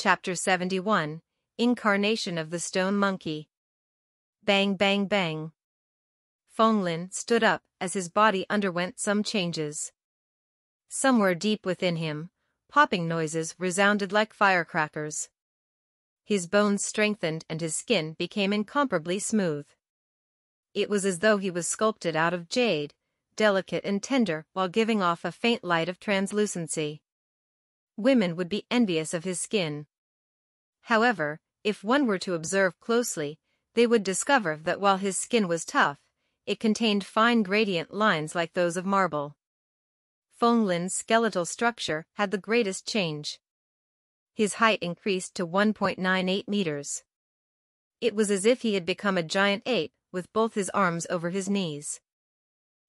Chapter 71, Incarnation of the Stone Monkey. Bang bang bang. Fenglin stood up as his body underwent some changes. Somewhere deep within him, popping noises resounded like firecrackers. His bones strengthened and his skin became incomparably smooth. It was as though he was sculpted out of jade, delicate and tender while giving off a faint light of translucency. Women would be envious of his skin. However, if one were to observe closely, they would discover that while his skin was tough, it contained fine gradient lines like those of marble. Fenglin's skeletal structure had the greatest change. His height increased to 1.98 meters. It was as if he had become a giant ape, with both his arms over his knees.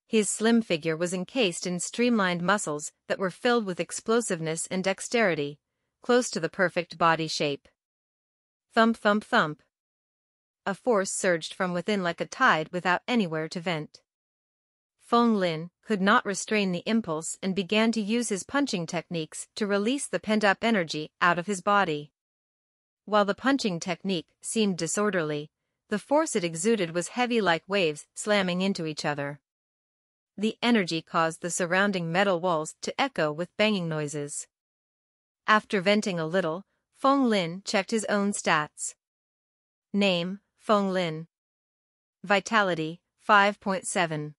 His slim figure was encased in streamlined muscles that were filled with explosiveness and dexterity, close to the perfect body shape. Thump thump thump. A force surged from within like a tide without anywhere to vent. Fenglin could not restrain the impulse and began to use his punching techniques to release the pent-up energy out of his body. While the punching technique seemed disorderly, the force it exuded was heavy like waves slamming into each other. The energy caused the surrounding metal walls to echo with banging noises. After venting a little, Fenglin checked his own stats. Name, Fenglin. Vitality, 5.7.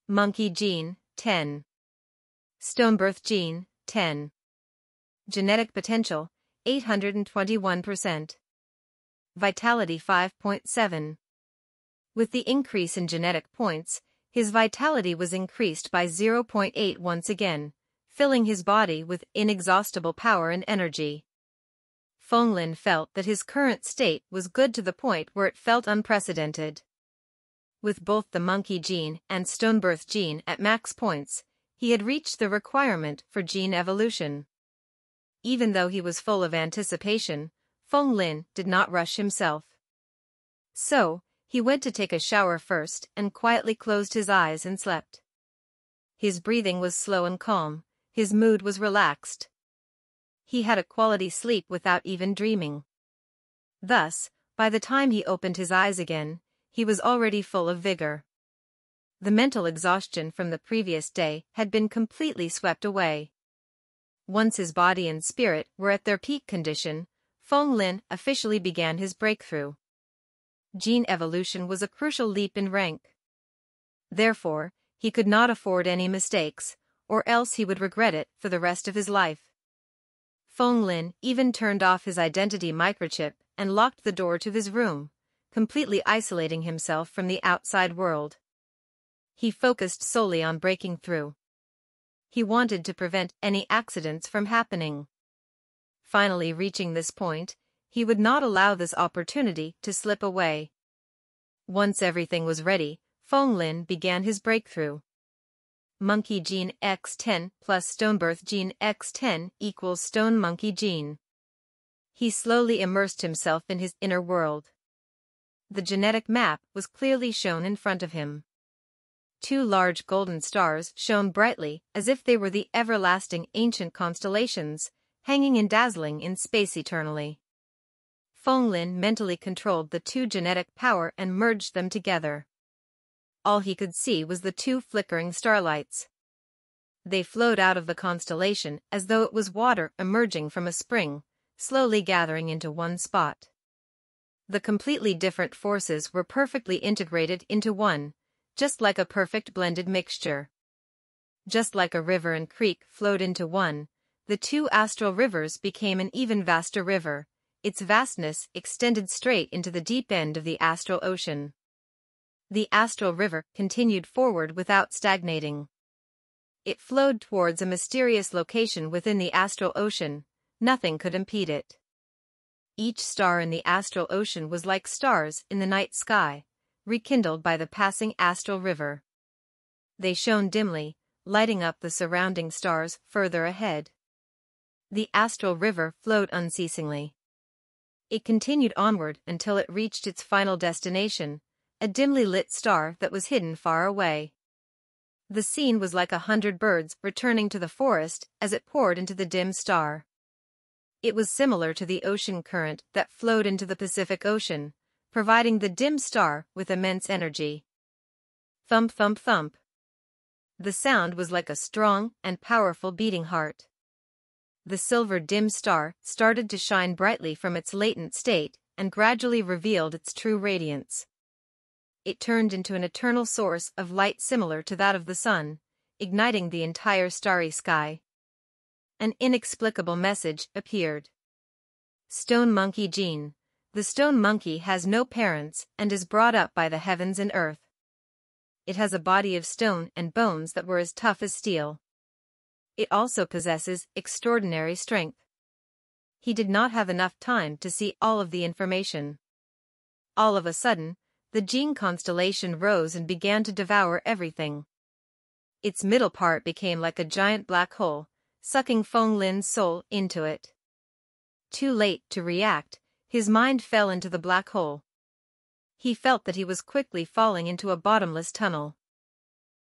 Monkey gene, 10. Stonebirth gene, 10. Genetic potential, 821%. Vitality 5.7. With the increase in genetic points, his vitality was increased by 0.8 once again, filling his body with inexhaustible power and energy. Fenglin felt that his current state was good to the point where it felt unprecedented. With both the monkey gene and stonebirth gene at max points, he had reached the requirement for gene evolution. Even though he was full of anticipation, Fenglin did not rush himself. So, he went to take a shower first and quietly closed his eyes and slept. His breathing was slow and calm, his mood was relaxed. He had a quality sleep without even dreaming. Thus, by the time he opened his eyes again, he was already full of vigor. The mental exhaustion from the previous day had been completely swept away. Once his body and spirit were at their peak condition, Fenglin officially began his breakthrough. Gene evolution was a crucial leap in rank. Therefore, he could not afford any mistakes, or else he would regret it for the rest of his life. Fenglin even turned off his identity microchip and locked the door to his room, completely isolating himself from the outside world. He focused solely on breaking through. He wanted to prevent any accidents from happening. Finally reaching this point, he would not allow this opportunity to slip away. Once everything was ready, Fenglin began his breakthrough. Monkey gene X10 plus stonebirth gene X10 equals stone monkey gene. He slowly immersed himself in his inner world. The genetic map was clearly shown in front of him. 2 large golden stars shone brightly as if they were the everlasting ancient constellations, hanging and dazzling in space eternally. Fenglin mentally controlled the 2 genetic power and merged them together. All he could see was the 2 flickering starlights. They flowed out of the constellation as though it was water emerging from a spring, slowly gathering into one spot. The completely different forces were perfectly integrated into one, just like a perfect blended mixture. Just like a river and creek flowed into one, the 2 astral rivers became an even vaster river. Its vastness extended straight into the deep end of the astral ocean. The astral river continued forward without stagnating. It flowed towards a mysterious location within the astral ocean. Nothing could impede it. Each star in the astral ocean was like stars in the night sky, rekindled by the passing astral river. They shone dimly, lighting up the surrounding stars further ahead. The astral river flowed unceasingly. It continued onward until it reached its final destination, a dimly lit star that was hidden far away. The scene was like 100 birds returning to the forest as it poured into the dim star. It was similar to the ocean current that flowed into the Pacific Ocean, providing the dim star with immense energy. Thump, thump, thump. The sound was like a strong and powerful beating heart. The silver dim star started to shine brightly from its latent state and gradually revealed its true radiance. It turned into an eternal source of light similar to that of the sun, igniting the entire starry sky. An inexplicable message appeared. Stone Monkey Gene. The stone monkey has no parents and is brought up by the heavens and earth. It has a body of stone and bones that were as tough as steel. It also possesses extraordinary strength. He did not have enough time to see all of the information. All of a sudden, the Gene constellation rose and began to devour everything. Its middle part became like a giant black hole, sucking Feng Lin's soul into it. Too late to react, his mind fell into the black hole. He felt that he was quickly falling into a bottomless tunnel.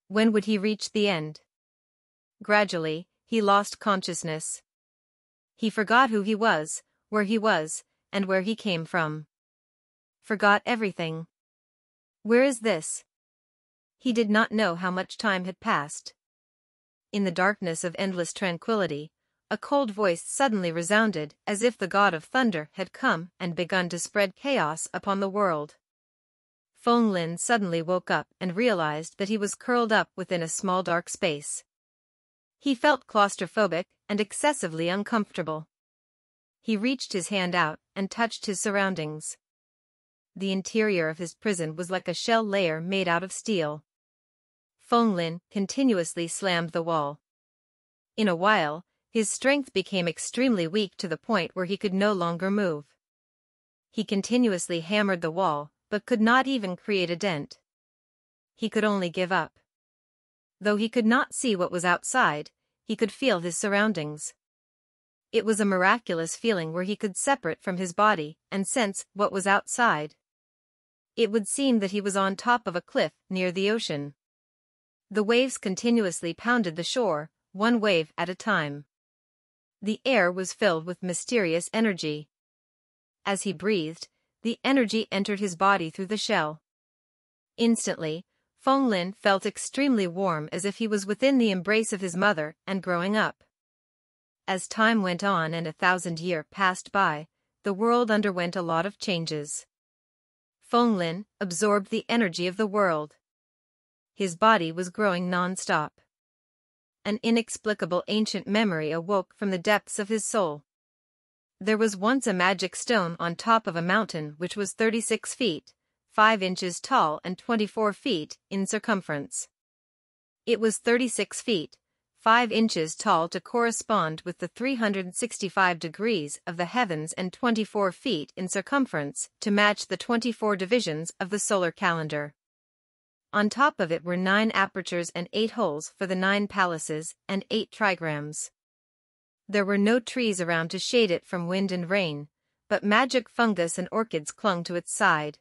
When would he reach the end? Gradually, he lost consciousness. He forgot who he was, and where he came from. Forgot everything. Where is this? He did not know how much time had passed. In the darkness of endless tranquility, a cold voice suddenly resounded as if the god of thunder had come and begun to spread chaos upon the world. Feng Lin suddenly woke up and realized that he was curled up within a small dark space. He felt claustrophobic and excessively uncomfortable. He reached his hand out and touched his surroundings. The interior of his prison was like a shell layer made out of steel. Feng Lin continuously slammed the wall. In a while, his strength became extremely weak to the point where he could no longer move. He continuously hammered the wall, but could not even create a dent. He could only give up. Though he could not see what was outside, he could feel his surroundings. It was a miraculous feeling where he could separate from his body and sense what was outside. It would seem that he was on top of a cliff near the ocean. The waves continuously pounded the shore, one wave at a time. The air was filled with mysterious energy. As he breathed, the energy entered his body through the shell. Instantly, Feng Lin felt extremely warm as if he was within the embrace of his mother and growing up. As time went on and 1,000 years passed by, the world underwent a lot of changes. Feng Lin absorbed the energy of the world. His body was growing non-stop. An inexplicable ancient memory awoke from the depths of his soul. There was once a magic stone on top of a mountain which was 36 feet, 5 inches tall and 24 feet in circumference. It was 36 feet, 5 inches tall to correspond with the 365 degrees of the heavens and 24 feet in circumference to match the 24 divisions of the solar calendar. On top of it were 9 apertures and 8 holes for the 9 palaces and 8 trigrams. There were no trees around to shade it from wind and rain, but magic fungus and orchids clung to its side.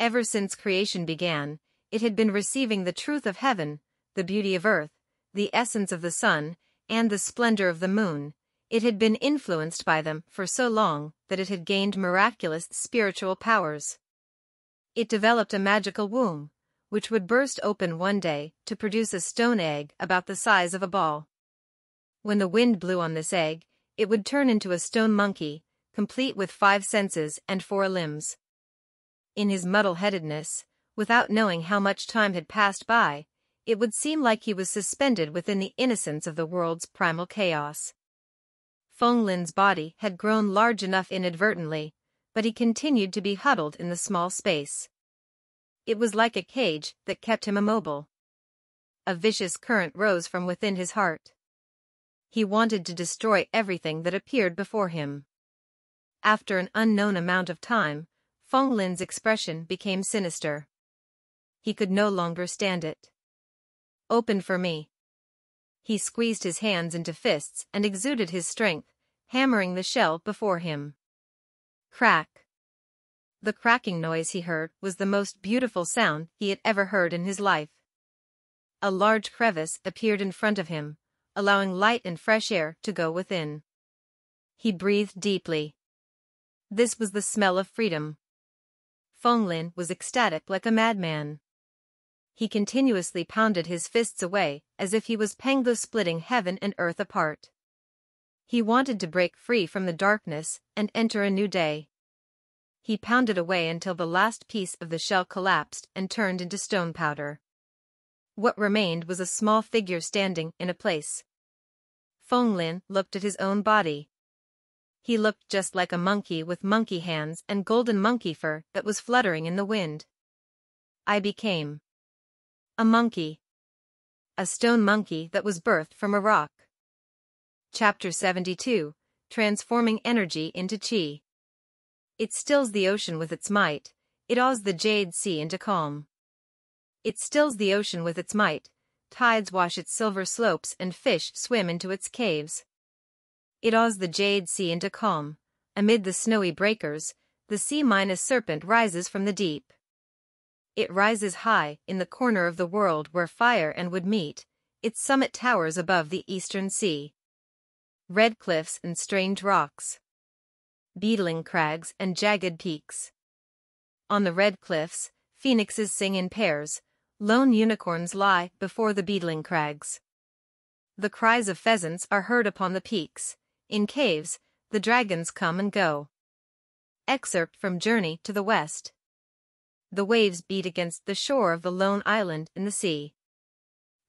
Ever since creation began, it had been receiving the truth of heaven, the beauty of earth, the essence of the sun, and the splendor of the moon. It had been influenced by them for so long that it had gained miraculous spiritual powers. It developed a magical womb, which would burst open one day to produce a stone egg about the size of a ball. When the wind blew on this egg, it would turn into a stone monkey, complete with 5 senses and 4 limbs. In his muddle-headedness, without knowing how much time had passed by, it would seem like he was suspended within the innocence of the world's primal chaos. Feng Lin's body had grown large enough inadvertently, but he continued to be huddled in the small space. It was like a cage that kept him immobile. A vicious current rose from within his heart. He wanted to destroy everything that appeared before him. After an unknown amount of time, Feng Lin's expression became sinister. He could no longer stand it. Open for me. He squeezed his hands into fists and exuded his strength, hammering the shell before him. Crack. The cracking noise he heard was the most beautiful sound he had ever heard in his life. A large crevice appeared in front of him, allowing light and fresh air to go within. He breathed deeply. This was the smell of freedom. Feng Lin was ecstatic like a madman. He continuously pounded his fists away, as if he was pango-splitting heaven and earth apart. He wanted to break free from the darkness and enter a new day. He pounded away until the last piece of the shell collapsed and turned into stone powder. What remained was a small figure standing in a place. Feng Lin looked at his own body. He looked just like a monkey with monkey hands and golden monkey fur that was fluttering in the wind. I became a monkey. A stone monkey that was birthed from a rock. Chapter 72, Transforming Energy into Qi. It stills the ocean with its might, it awes the jade sea into calm. It stills the ocean with its might, tides wash its silver slopes and fish swim into its caves. It awes the jade sea into calm. Amid the snowy breakers, the sea-serpent rises from the deep. It rises high in the corner of the world where fire and wood meet, its summit towers above the eastern sea. Red cliffs and strange rocks. Beetling crags and jagged peaks. On the red cliffs, phoenixes sing in pairs, lone unicorns lie before the beetling crags. The cries of pheasants are heard upon the peaks. In caves, the dragons come and go. Excerpt from Journey to the West. The waves beat against the shore of the lone island in the sea.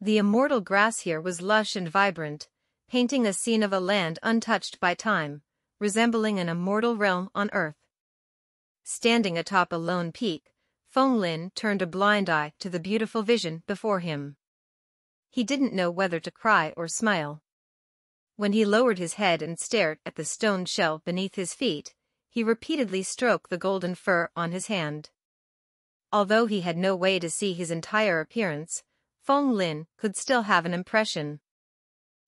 The immortal grass here was lush and vibrant, painting a scene of a land untouched by time, resembling an immortal realm on earth. Standing atop a lone peak, Feng Lin turned a blind eye to the beautiful vision before him. He didn't know whether to cry or smile. When he lowered his head and stared at the stone shell beneath his feet, he repeatedly stroked the golden fur on his hand. Although he had no way to see his entire appearance, Feng Lin could still have an impression.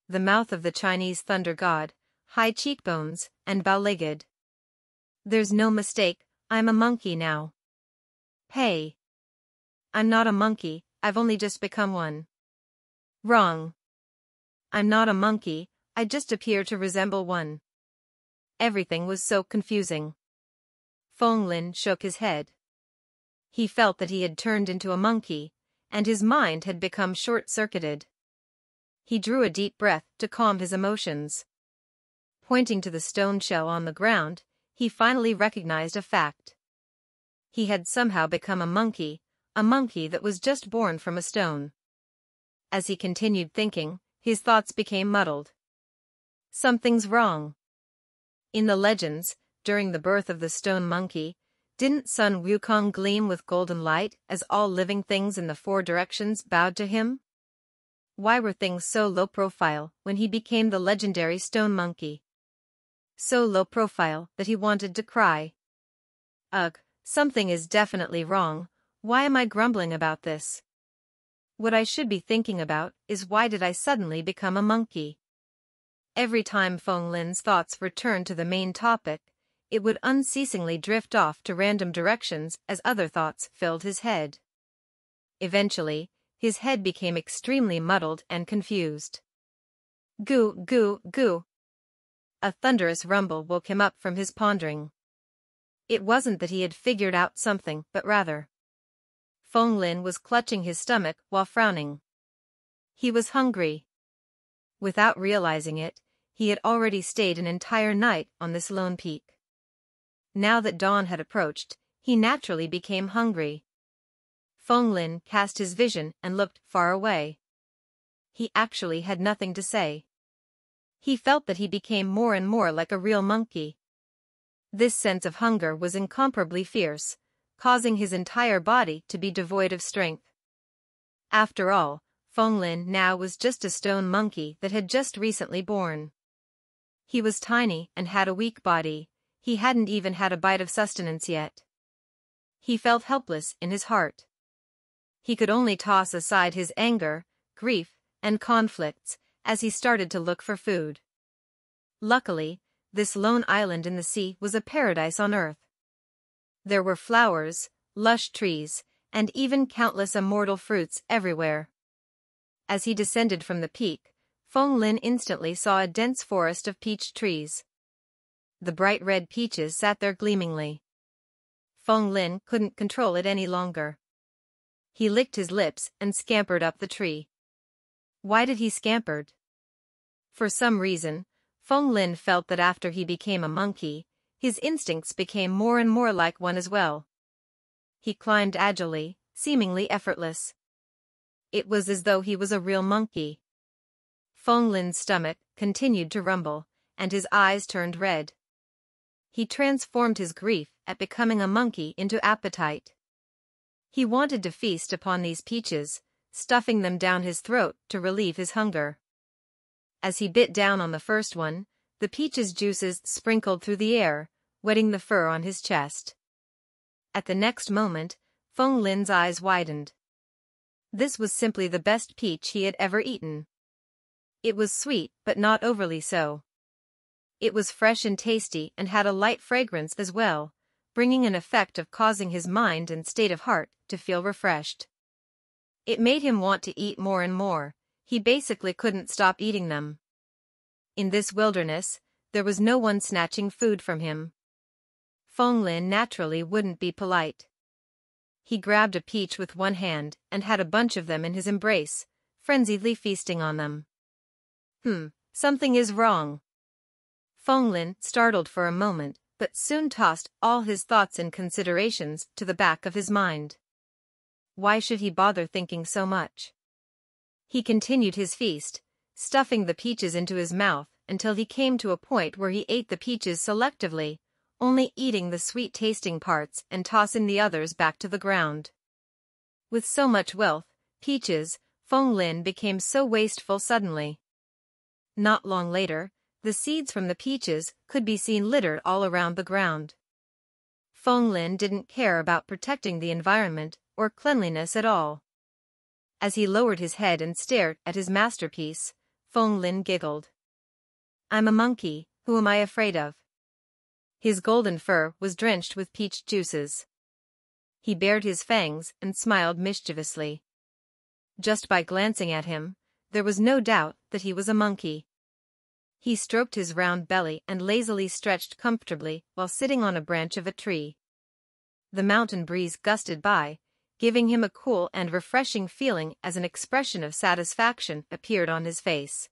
The mouth of the Chinese thunder god, high cheekbones, and bow-legged. There's no mistake, I'm a monkey now. Hey. I'm not a monkey, I've only just become one. Wrong. I'm not a monkey, I just appear to resemble one. Everything was so confusing. Feng Lin shook his head. He felt that he had turned into a monkey, and his mind had become short-circuited. He drew a deep breath to calm his emotions. Pointing to the stone shell on the ground, he finally recognized a fact. He had somehow become a monkey that was just born from a stone. As he continued thinking, his thoughts became muddled. Something's wrong. In the legends, during the birth of the stone monkey, didn't Sun Wukong gleam with golden light as all living things in the four directions bowed to him? Why were things so low profile when he became the legendary stone monkey? So low profile that he wanted to cry. Ugh, something is definitely wrong. Why am I grumbling about this? What I should be thinking about is why did I suddenly become a monkey? Every time Feng Lin's thoughts returned to the main topic, it would unceasingly drift off to random directions as other thoughts filled his head. Eventually, his head became extremely muddled and confused. Goo, goo, goo. A thunderous rumble woke him up from his pondering. It wasn't that he had figured out something, but rather. Feng Lin was clutching his stomach while frowning. He was hungry. Without realizing it, he had already stayed an entire night on this lone peak. Now that dawn had approached, he naturally became hungry. Feng Lin cast his vision and looked far away. He actually had nothing to say. He felt that he became more and more like a real monkey. This sense of hunger was incomparably fierce, causing his entire body to be devoid of strength. After all, Feng Lin now was just a stone monkey that had just recently born. He was tiny and had a weak body. He hadn't even had a bite of sustenance yet. He felt helpless in his heart. He could only toss aside his anger, grief, and conflicts as he started to look for food. Luckily, this lone island in the sea was a paradise on earth. There were flowers, lush trees, and even countless immortal fruits everywhere. As he descended from the peak, Feng Lin instantly saw a dense forest of peach trees. The bright red peaches sat there gleamingly. Feng Lin couldn't control it any longer. He licked his lips and scampered up the tree. Why did he scamper? For some reason, Feng Lin felt that after he became a monkey, his instincts became more and more like one as well. He climbed agilely, seemingly effortless. It was as though he was a real monkey. Feng Lin's stomach continued to rumble, and his eyes turned red. He transformed his grief at becoming a monkey into appetite. He wanted to feast upon these peaches, stuffing them down his throat to relieve his hunger. As he bit down on the first one, the peach's juices sprinkled through the air, wetting the fur on his chest. At the next moment, Feng Lin's eyes widened. This was simply the best peach he had ever eaten. It was sweet but not overly so. It was fresh and tasty and had a light fragrance as well, bringing an effect of causing his mind and state of heart to feel refreshed. It made him want to eat more and more. He basically couldn't stop eating them. In this wilderness, there was no one snatching food from him. Feng Lin naturally wouldn't be polite. He grabbed a peach with one hand and had a bunch of them in his embrace, frenziedly feasting on them. Something is wrong. Feng Lin startled for a moment, but soon tossed all his thoughts and considerations to the back of his mind. Why should he bother thinking so much? He continued his feast, stuffing the peaches into his mouth until he came to a point where he ate the peaches selectively, only eating the sweet-tasting parts and tossing the others back to the ground. With so much wealth, peaches, Feng Lin became so wasteful suddenly. Not long later, the seeds from the peaches could be seen littered all around the ground. Feng Lin didn't care about protecting the environment or cleanliness at all. As he lowered his head and stared at his masterpiece, Feng Lin giggled. I'm a monkey, who am I afraid of? His golden fur was drenched with peach juices. He bared his fangs and smiled mischievously. Just by glancing at him, there was no doubt that he was a monkey. He stroked his round belly and lazily stretched comfortably while sitting on a branch of a tree. The mountain breeze gusted by, giving him a cool and refreshing feeling as an expression of satisfaction appeared on his face.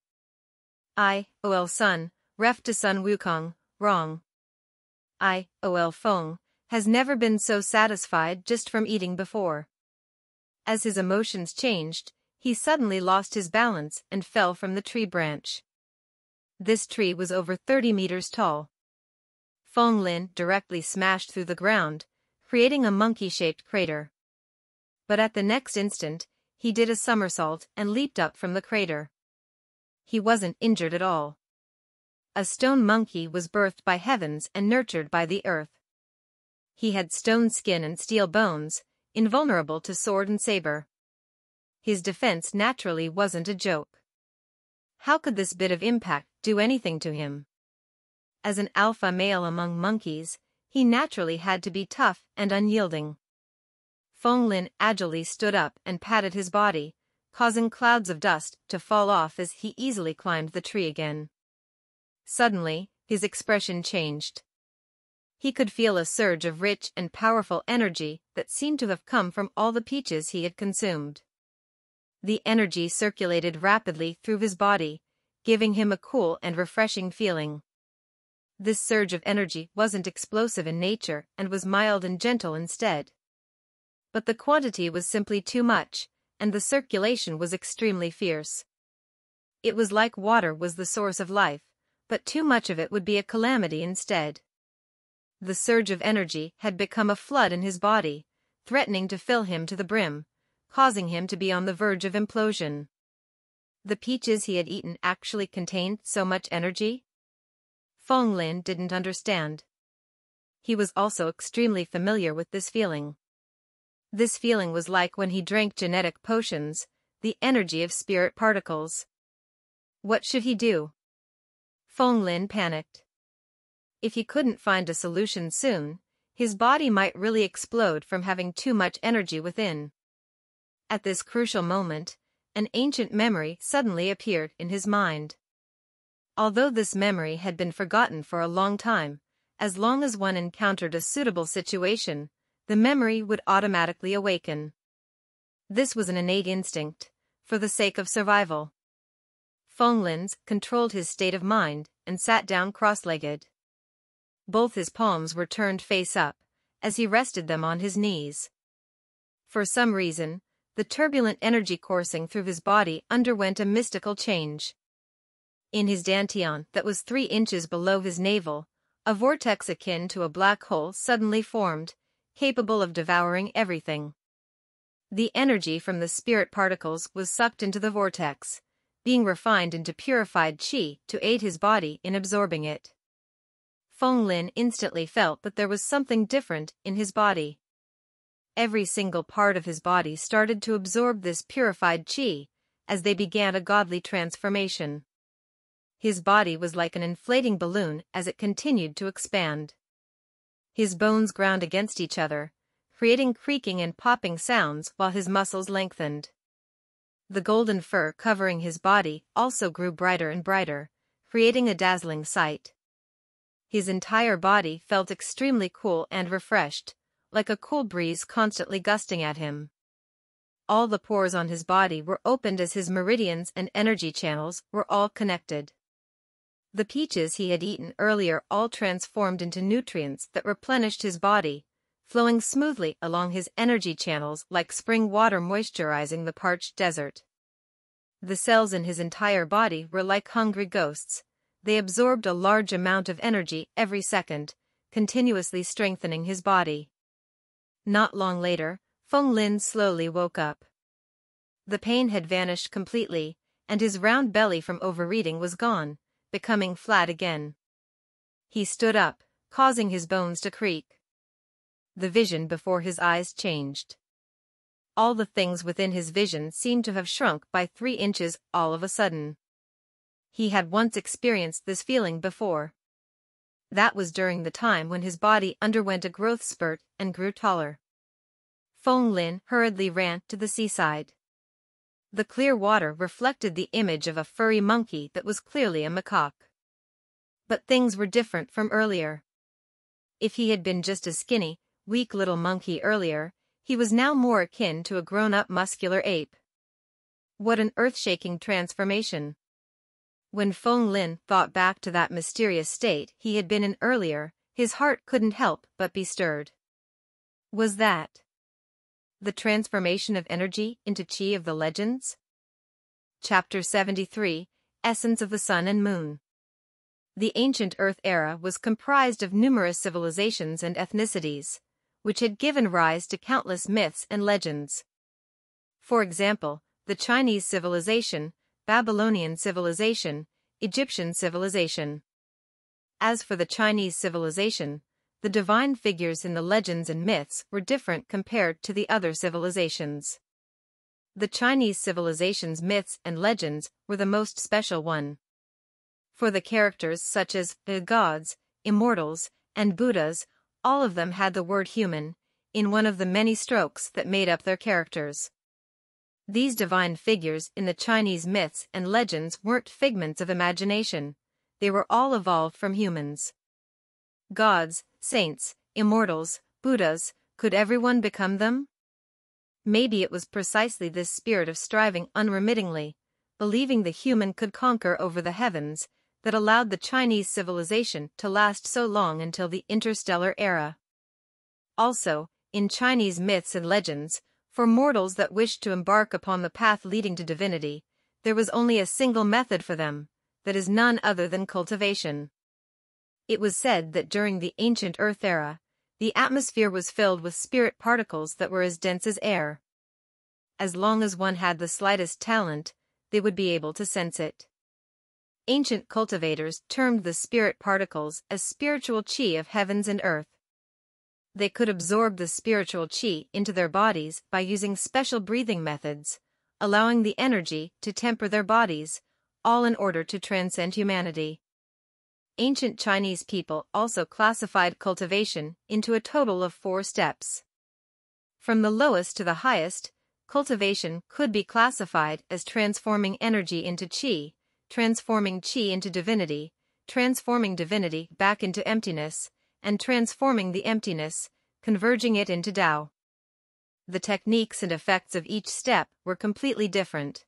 I-ol Sun, ref to Sun Wukong, wrong. I-ol Feng has never been so satisfied just from eating before. As his emotions changed, he suddenly lost his balance and fell from the tree branch. This tree was over 30 meters tall. Feng Lin directly smashed through the ground, creating a monkey-shaped crater. But at the next instant, he did a somersault and leaped up from the crater. He wasn't injured at all. A stone monkey was birthed by heavens and nurtured by the earth. He had stone skin and steel bones, invulnerable to sword and saber. His defense naturally wasn't a joke. How could this bit of impact do anything to him? As an alpha male among monkeys, he naturally had to be tough and unyielding. Feng Lin agilely stood up and patted his body, causing clouds of dust to fall off as he easily climbed the tree again. Suddenly, his expression changed. He could feel a surge of rich and powerful energy that seemed to have come from all the peaches he had consumed. The energy circulated rapidly through his body, giving him a cool and refreshing feeling. This surge of energy wasn't explosive in nature and was mild and gentle instead. But the quantity was simply too much, and the circulation was extremely fierce. It was like water was the source of life, but too much of it would be a calamity instead. The surge of energy had become a flood in his body, threatening to fill him to the brim, causing him to be on the verge of implosion. The peaches he had eaten actually contained so much energy? Feng Lin didn't understand. He was also extremely familiar with this feeling. This feeling was like when he drank genetic potions, the energy of spirit particles. What should he do? Feng Lin panicked. If he couldn't find a solution soon, his body might really explode from having too much energy within. At this crucial moment, an ancient memory suddenly appeared in his mind. Although this memory had been forgotten for a long time, as long as one encountered a suitable situation, the memory would automatically awaken. This was an innate instinct, for the sake of survival. Feng Lin's controlled his state of mind and sat down cross-legged. Both his palms were turned face up, as he rested them on his knees. For some reason, the turbulent energy coursing through his body underwent a mystical change. In his dantian that was 3 inches below his navel, a vortex akin to a black hole suddenly formed, capable of devouring everything. The energy from the spirit particles was sucked into the vortex, being refined into purified qi to aid his body in absorbing it. Feng Lin instantly felt that there was something different in his body. Every single part of his body started to absorb this purified qi, as they began a godly transformation. His body was like an inflating balloon as it continued to expand. His bones ground against each other, creating creaking and popping sounds while his muscles lengthened. The golden fur covering his body also grew brighter and brighter, creating a dazzling sight. His entire body felt extremely cool and refreshed, like a cool breeze constantly gusting at him. All the pores on his body were opened as his meridians and energy channels were all connected. The peaches he had eaten earlier all transformed into nutrients that replenished his body, flowing smoothly along his energy channels like spring water moisturizing the parched desert. The cells in his entire body were like hungry ghosts. They absorbed a large amount of energy every second, continuously strengthening his body. Not long later, Feng Lin slowly woke up. The pain had vanished completely, and his round belly from overeating was gone, becoming flat again. He stood up, causing his bones to creak. The vision before his eyes changed. All the things within his vision seemed to have shrunk by 3 inches all of a sudden. He had once experienced this feeling before. That was during the time when his body underwent a growth spurt and grew taller. Feng Lin hurriedly ran to the seaside. The clear water reflected the image of a furry monkey that was clearly a macaque. But things were different from earlier. If he had been just a skinny, weak little monkey earlier, he was now more akin to a grown-up muscular ape. What an earth-shaking transformation! When Feng Lin thought back to that mysterious state he had been in earlier, his heart couldn't help but be stirred. Was that the transformation of energy into qi of the legends? Chapter 73, Essence of the Sun and Moon. The ancient Earth era was comprised of numerous civilizations and ethnicities, which had given rise to countless myths and legends. For example, the Chinese civilization, Babylonian civilization, Egyptian civilization. As for the Chinese civilization, the divine figures in the legends and myths were different compared to the other civilizations. The Chinese civilization's myths and legends were the most special one. For the characters such as the gods, immortals, and Buddhas, all of them had the word human in one of the many strokes that made up their characters. These divine figures in the Chinese myths and legends weren't figments of imagination, they were all evolved from humans. Gods, saints, immortals, Buddhas, could everyone become them? Maybe it was precisely this spirit of striving unremittingly, believing the human could conquer over the heavens, that allowed the Chinese civilization to last so long until the interstellar era. Also, in Chinese myths and legends, for mortals that wished to embark upon the path leading to divinity, there was only a single method for them, that is none other than cultivation. It was said that during the ancient Earth era, the atmosphere was filled with spirit particles that were as dense as air. As long as one had the slightest talent, they would be able to sense it. Ancient cultivators termed the spirit particles as spiritual qi of heavens and earth. They could absorb the spiritual qi into their bodies by using special breathing methods, allowing the energy to temper their bodies, all in order to transcend humanity. Ancient Chinese people also classified cultivation into a total of 4 steps. From the lowest to the highest, cultivation could be classified as transforming energy into qi, transforming qi into divinity, transforming divinity back into emptiness, and transforming the emptiness, converging it into Tao. The techniques and effects of each step were completely different.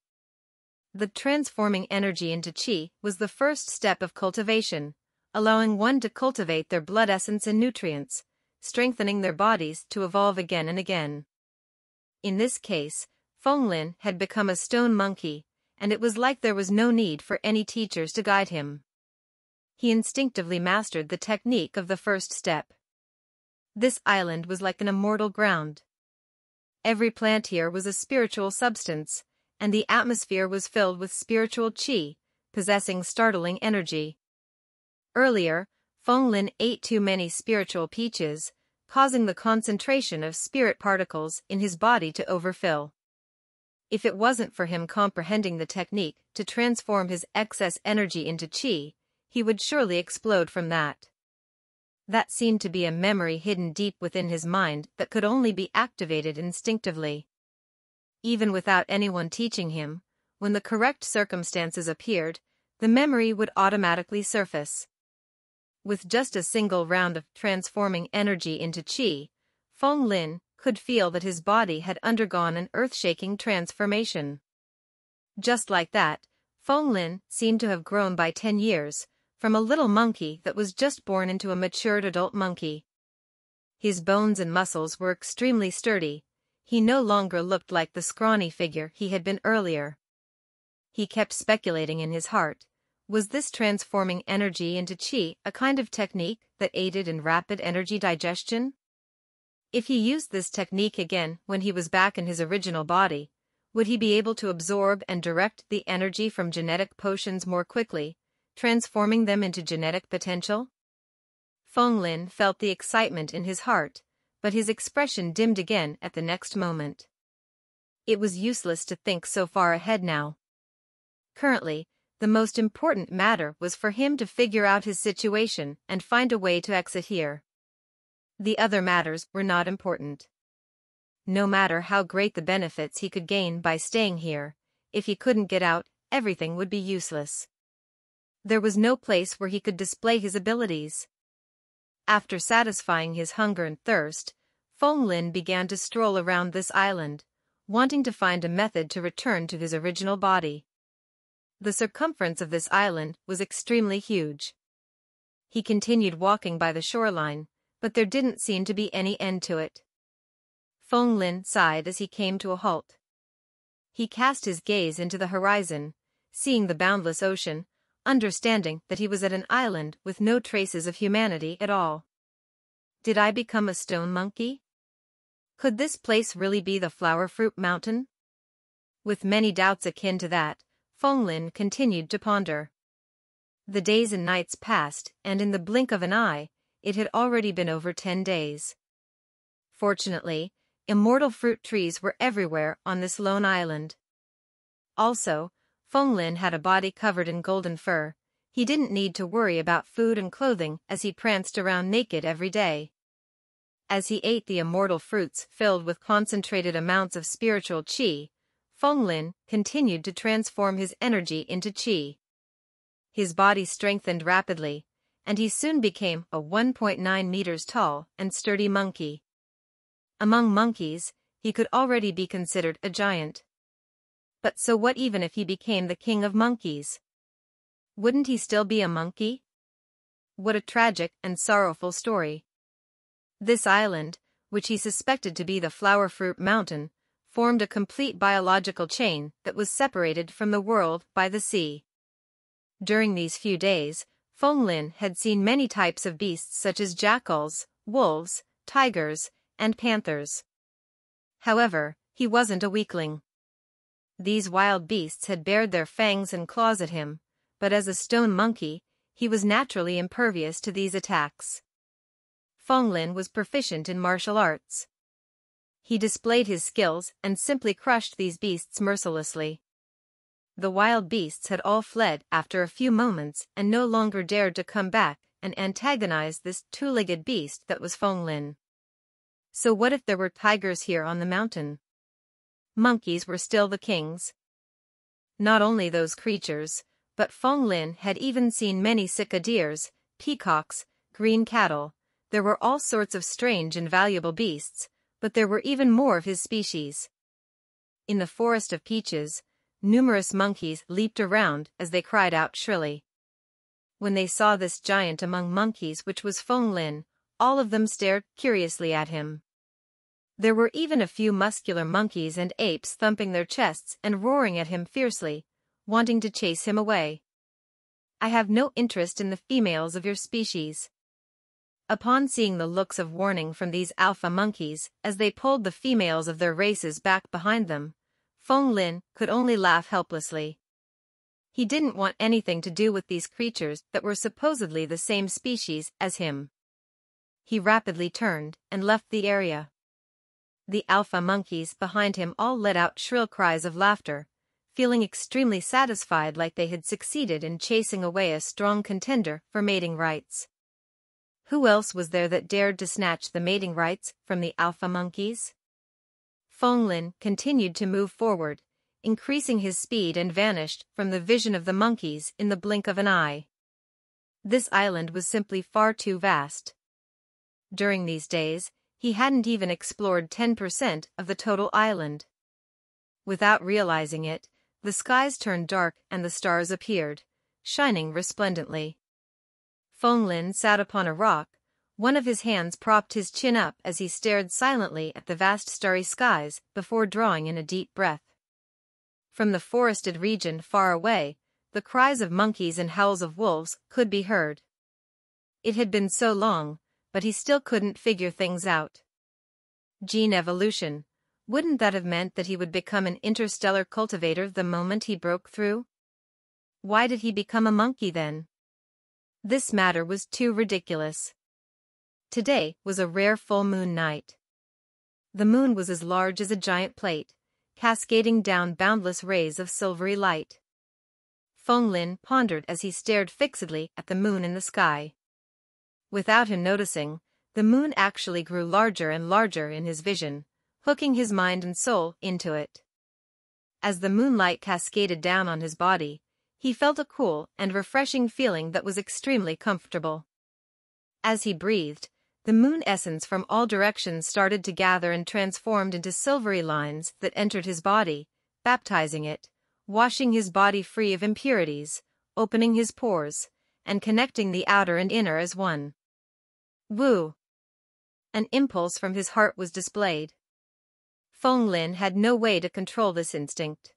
The transforming energy into qi was the first step of cultivation, allowing one to cultivate their blood essence and nutrients, strengthening their bodies to evolve again and again. In this case, Fenglin had become a stone monkey, and it was like there was no need for any teachers to guide him. He instinctively mastered the technique of the first step. This island was like an immortal ground. Every plant here was a spiritual substance, and the atmosphere was filled with spiritual qi, possessing startling energy. Earlier, Fenglin ate too many spiritual peaches, causing the concentration of spirit particles in his body to overfill. If it wasn't for him comprehending the technique to transform his excess energy into qi, he would surely explode from that. That seemed to be a memory hidden deep within his mind that could only be activated instinctively. Even without anyone teaching him, when the correct circumstances appeared, the memory would automatically surface. With just a single round of transforming energy into qi, Fenglin could feel that his body had undergone an earth-shaking transformation. Just like that, Fenglin seemed to have grown by 10 years, from a little monkey that was just born into a matured adult monkey. His bones and muscles were extremely sturdy. He no longer looked like the scrawny figure he had been earlier. He kept speculating in his heart, was this transforming energy into qi a kind of technique that aided in rapid energy digestion? If he used this technique again when he was back in his original body, would he be able to absorb and direct the energy from genetic potions more quickly, transforming them into genetic potential? Fenglin felt the excitement in his heart, but his expression dimmed again at the next moment. It was useless to think so far ahead now. Currently, the most important matter was for him to figure out his situation and find a way to exit here. The other matters were not important. No matter how great the benefits he could gain by staying here, if he couldn't get out, everything would be useless. There was no place where he could display his abilities. After satisfying his hunger and thirst, Fenglin began to stroll around this island, wanting to find a method to return to his original body. The circumference of this island was extremely huge. He continued walking by the shoreline, but there didn't seem to be any end to it. Fenglin sighed as he came to a halt. He cast his gaze into the horizon, seeing the boundless ocean, understanding that he was at an island with no traces of humanity at all. Did I become a stone monkey? Could this place really be the Flower Fruit Mountain? With many doubts akin to that, Fenglin continued to ponder. The days and nights passed, and in the blink of an eye, it had already been over 10 days. Fortunately, immortal fruit trees were everywhere on this lone island. Also, Fenglin had a body covered in golden fur. He didn't need to worry about food and clothing as he pranced around naked every day. As he ate the immortal fruits filled with concentrated amounts of spiritual qi, Fenglin continued to transform his energy into qi. His body strengthened rapidly, and he soon became a 1.9 meters tall and sturdy monkey. Among monkeys, he could already be considered a giant. But so what even if he became the king of monkeys? Wouldn't he still be a monkey? What a tragic and sorrowful story. This island, which he suspected to be the Flower Fruit Mountain, formed a complete biological chain that was separated from the world by the sea. During these few days, Fenglin had seen many types of beasts such as jackals, wolves, tigers, and panthers. However, he wasn't a weakling. These wild beasts had bared their fangs and claws at him, but as a stone monkey, he was naturally impervious to these attacks. Fenglin was proficient in martial arts. He displayed his skills and simply crushed these beasts mercilessly. The wild beasts had all fled after a few moments and no longer dared to come back and antagonize this two-legged beast that was Fenglin. So what if there were tigers here on the mountain? Monkeys were still the kings. Not only those creatures, But Feng Lin had even seen many cicadeers, peacocks, green cattle. There were all sorts of strange and valuable beasts, but there were even more of his species. In the forest of peaches, numerous monkeys leaped around as they cried out shrilly. When they saw this giant among monkeys, which was Feng Lin, all of them stared curiously at him. There were even a few muscular monkeys and apes thumping their chests and roaring at him fiercely, wanting to chase him away. "I have no interest in the females of your species." Upon seeing the looks of warning from these alpha monkeys as they pulled the females of their races back behind them, Feng Lin could only laugh helplessly. He didn't want anything to do with these creatures that were supposedly the same species as him. He rapidly turned and left the area. The alpha monkeys behind him all let out shrill cries of laughter, feeling extremely satisfied, like they had succeeded in chasing away a strong contender for mating rights. Who else was there that dared to snatch the mating rights from the alpha monkeys? Feng Lin continued to move forward, increasing his speed, and vanished from the vision of the monkeys in the blink of an eye. This island was simply far too vast. During these days, he hadn't even explored 10% of the total island. Without realizing it, the skies turned dark and the stars appeared, shining resplendently. Feng Lin sat upon a rock, one of his hands propped his chin up as he stared silently at the vast starry skies before drawing in a deep breath. From the forested region far away, the cries of monkeys and howls of wolves could be heard. It had been so long, but he still couldn't figure things out. Gene evolution, wouldn't that have meant that he would become an interstellar cultivator the moment he broke through? Why did he become a monkey then? This matter was too ridiculous. Today was a rare full moon night. The moon was as large as a giant plate, cascading down boundless rays of silvery light. Feng Lin pondered as he stared fixedly at the moon in the sky. Without him noticing, the moon actually grew larger and larger in his vision, hooking his mind and soul into it. As the moonlight cascaded down on his body, he felt a cool and refreshing feeling that was extremely comfortable. As he breathed, the moon essence from all directions started to gather and transformed into silvery lines that entered his body, baptizing it, washing his body free of impurities, opening his pores, and connecting the outer and inner as one. Woo! An impulse from his heart was displayed. Feng Lin had no way to control this instinct.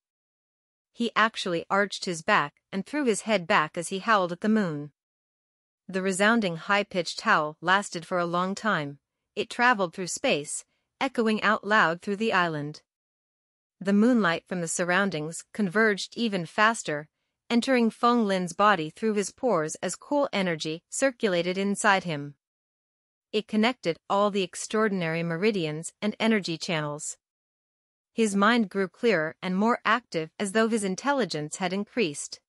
He actually arched his back and threw his head back as he howled at the moon. The resounding high-pitched howl lasted for a long time. It traveled through space, echoing out loud through the island. The moonlight from the surroundings converged even faster, entering Feng Lin's body through his pores as cool energy circulated inside him. It connected all the extraordinary meridians and energy channels. His mind grew clearer and more active, as though his intelligence had increased.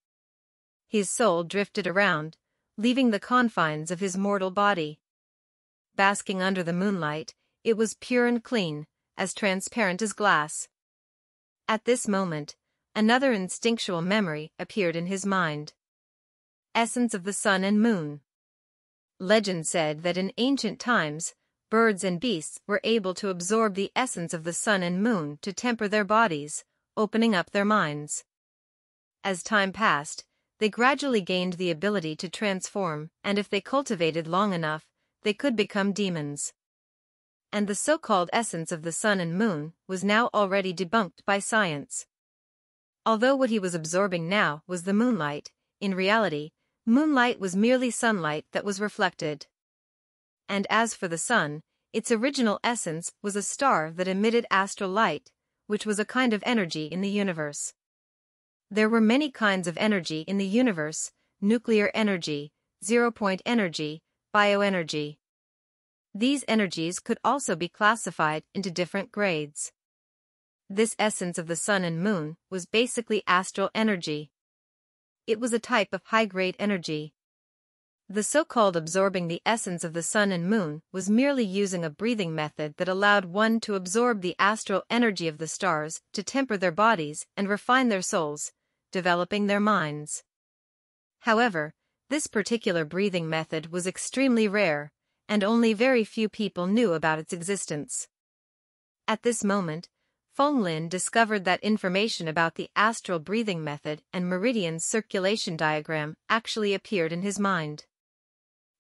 His soul drifted around, leaving the confines of his mortal body. Basking under the moonlight, it was pure and clean, as transparent as glass. At this moment, another instinctual memory appeared in his mind. Essence of the sun and moon. Legend said that in ancient times, birds and beasts were able to absorb the essence of the sun and moon to temper their bodies, opening up their minds. As time passed, they gradually gained the ability to transform, and if they cultivated long enough, they could become demons. And the so-called essence of the sun and moon was now already debunked by science. Although what he was absorbing now was the moonlight, in reality, moonlight was merely sunlight that was reflected. And as for the sun, its original essence was a star that emitted astral light, which was a kind of energy in the universe. There were many kinds of energy in the universe: nuclear energy, zero-point energy, bioenergy. These energies could also be classified into different grades. This essence of the sun and moon was basically astral energy. It was a type of high-grade energy. The so-called absorbing the essence of the sun and moon was merely using a breathing method that allowed one to absorb the astral energy of the stars to temper their bodies and refine their souls, developing their minds. However, this particular breathing method was extremely rare, and only very few people knew about its existence. At this moment, Feng Lin discovered that information about the astral breathing method and meridian circulation diagram actually appeared in his mind.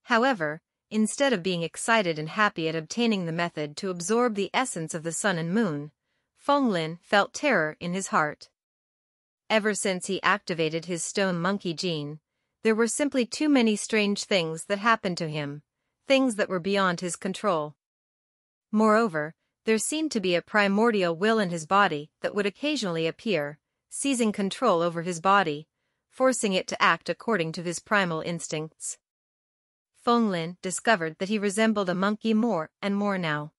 However, instead of being excited and happy at obtaining the method to absorb the essence of the sun and moon, Feng Lin felt terror in his heart. Ever since he activated his stone monkey gene, there were simply too many strange things that happened to him, things that were beyond his control. Moreover, there seemed to be a primordial will in his body that would occasionally appear, seizing control over his body, forcing it to act according to his primal instincts. Feng Lin discovered that he resembled a monkey more and more now.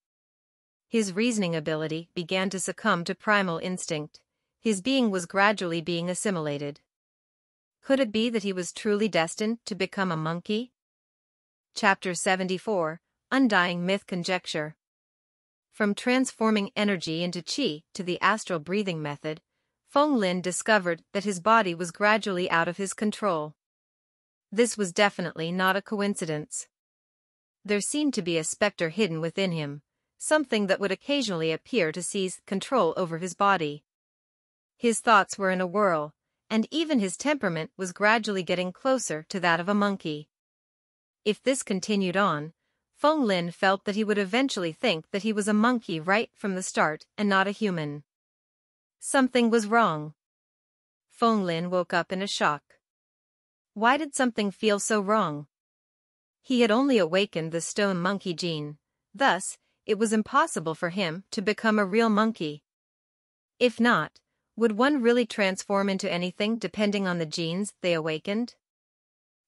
His reasoning ability began to succumb to primal instinct. His being was gradually being assimilated. Could it be that he was truly destined to become a monkey? Chapter 74, Undying Myth Conjecture. From transforming energy into qi to the astral breathing method, Feng Lin discovered that his body was gradually out of his control. This was definitely not a coincidence. There seemed to be a specter hidden within him, something that would occasionally appear to seize control over his body. His thoughts were in a whirl, and even his temperament was gradually getting closer to that of a monkey. If this continued on, Feng Lin felt that he would eventually think that he was a monkey right from the start and not a human. Something was wrong. Feng Lin woke up in a shock. Why did something feel so wrong? He had only awakened the stone monkey gene, thus, it was impossible for him to become a real monkey. If not, would one really transform into anything depending on the genes they awakened?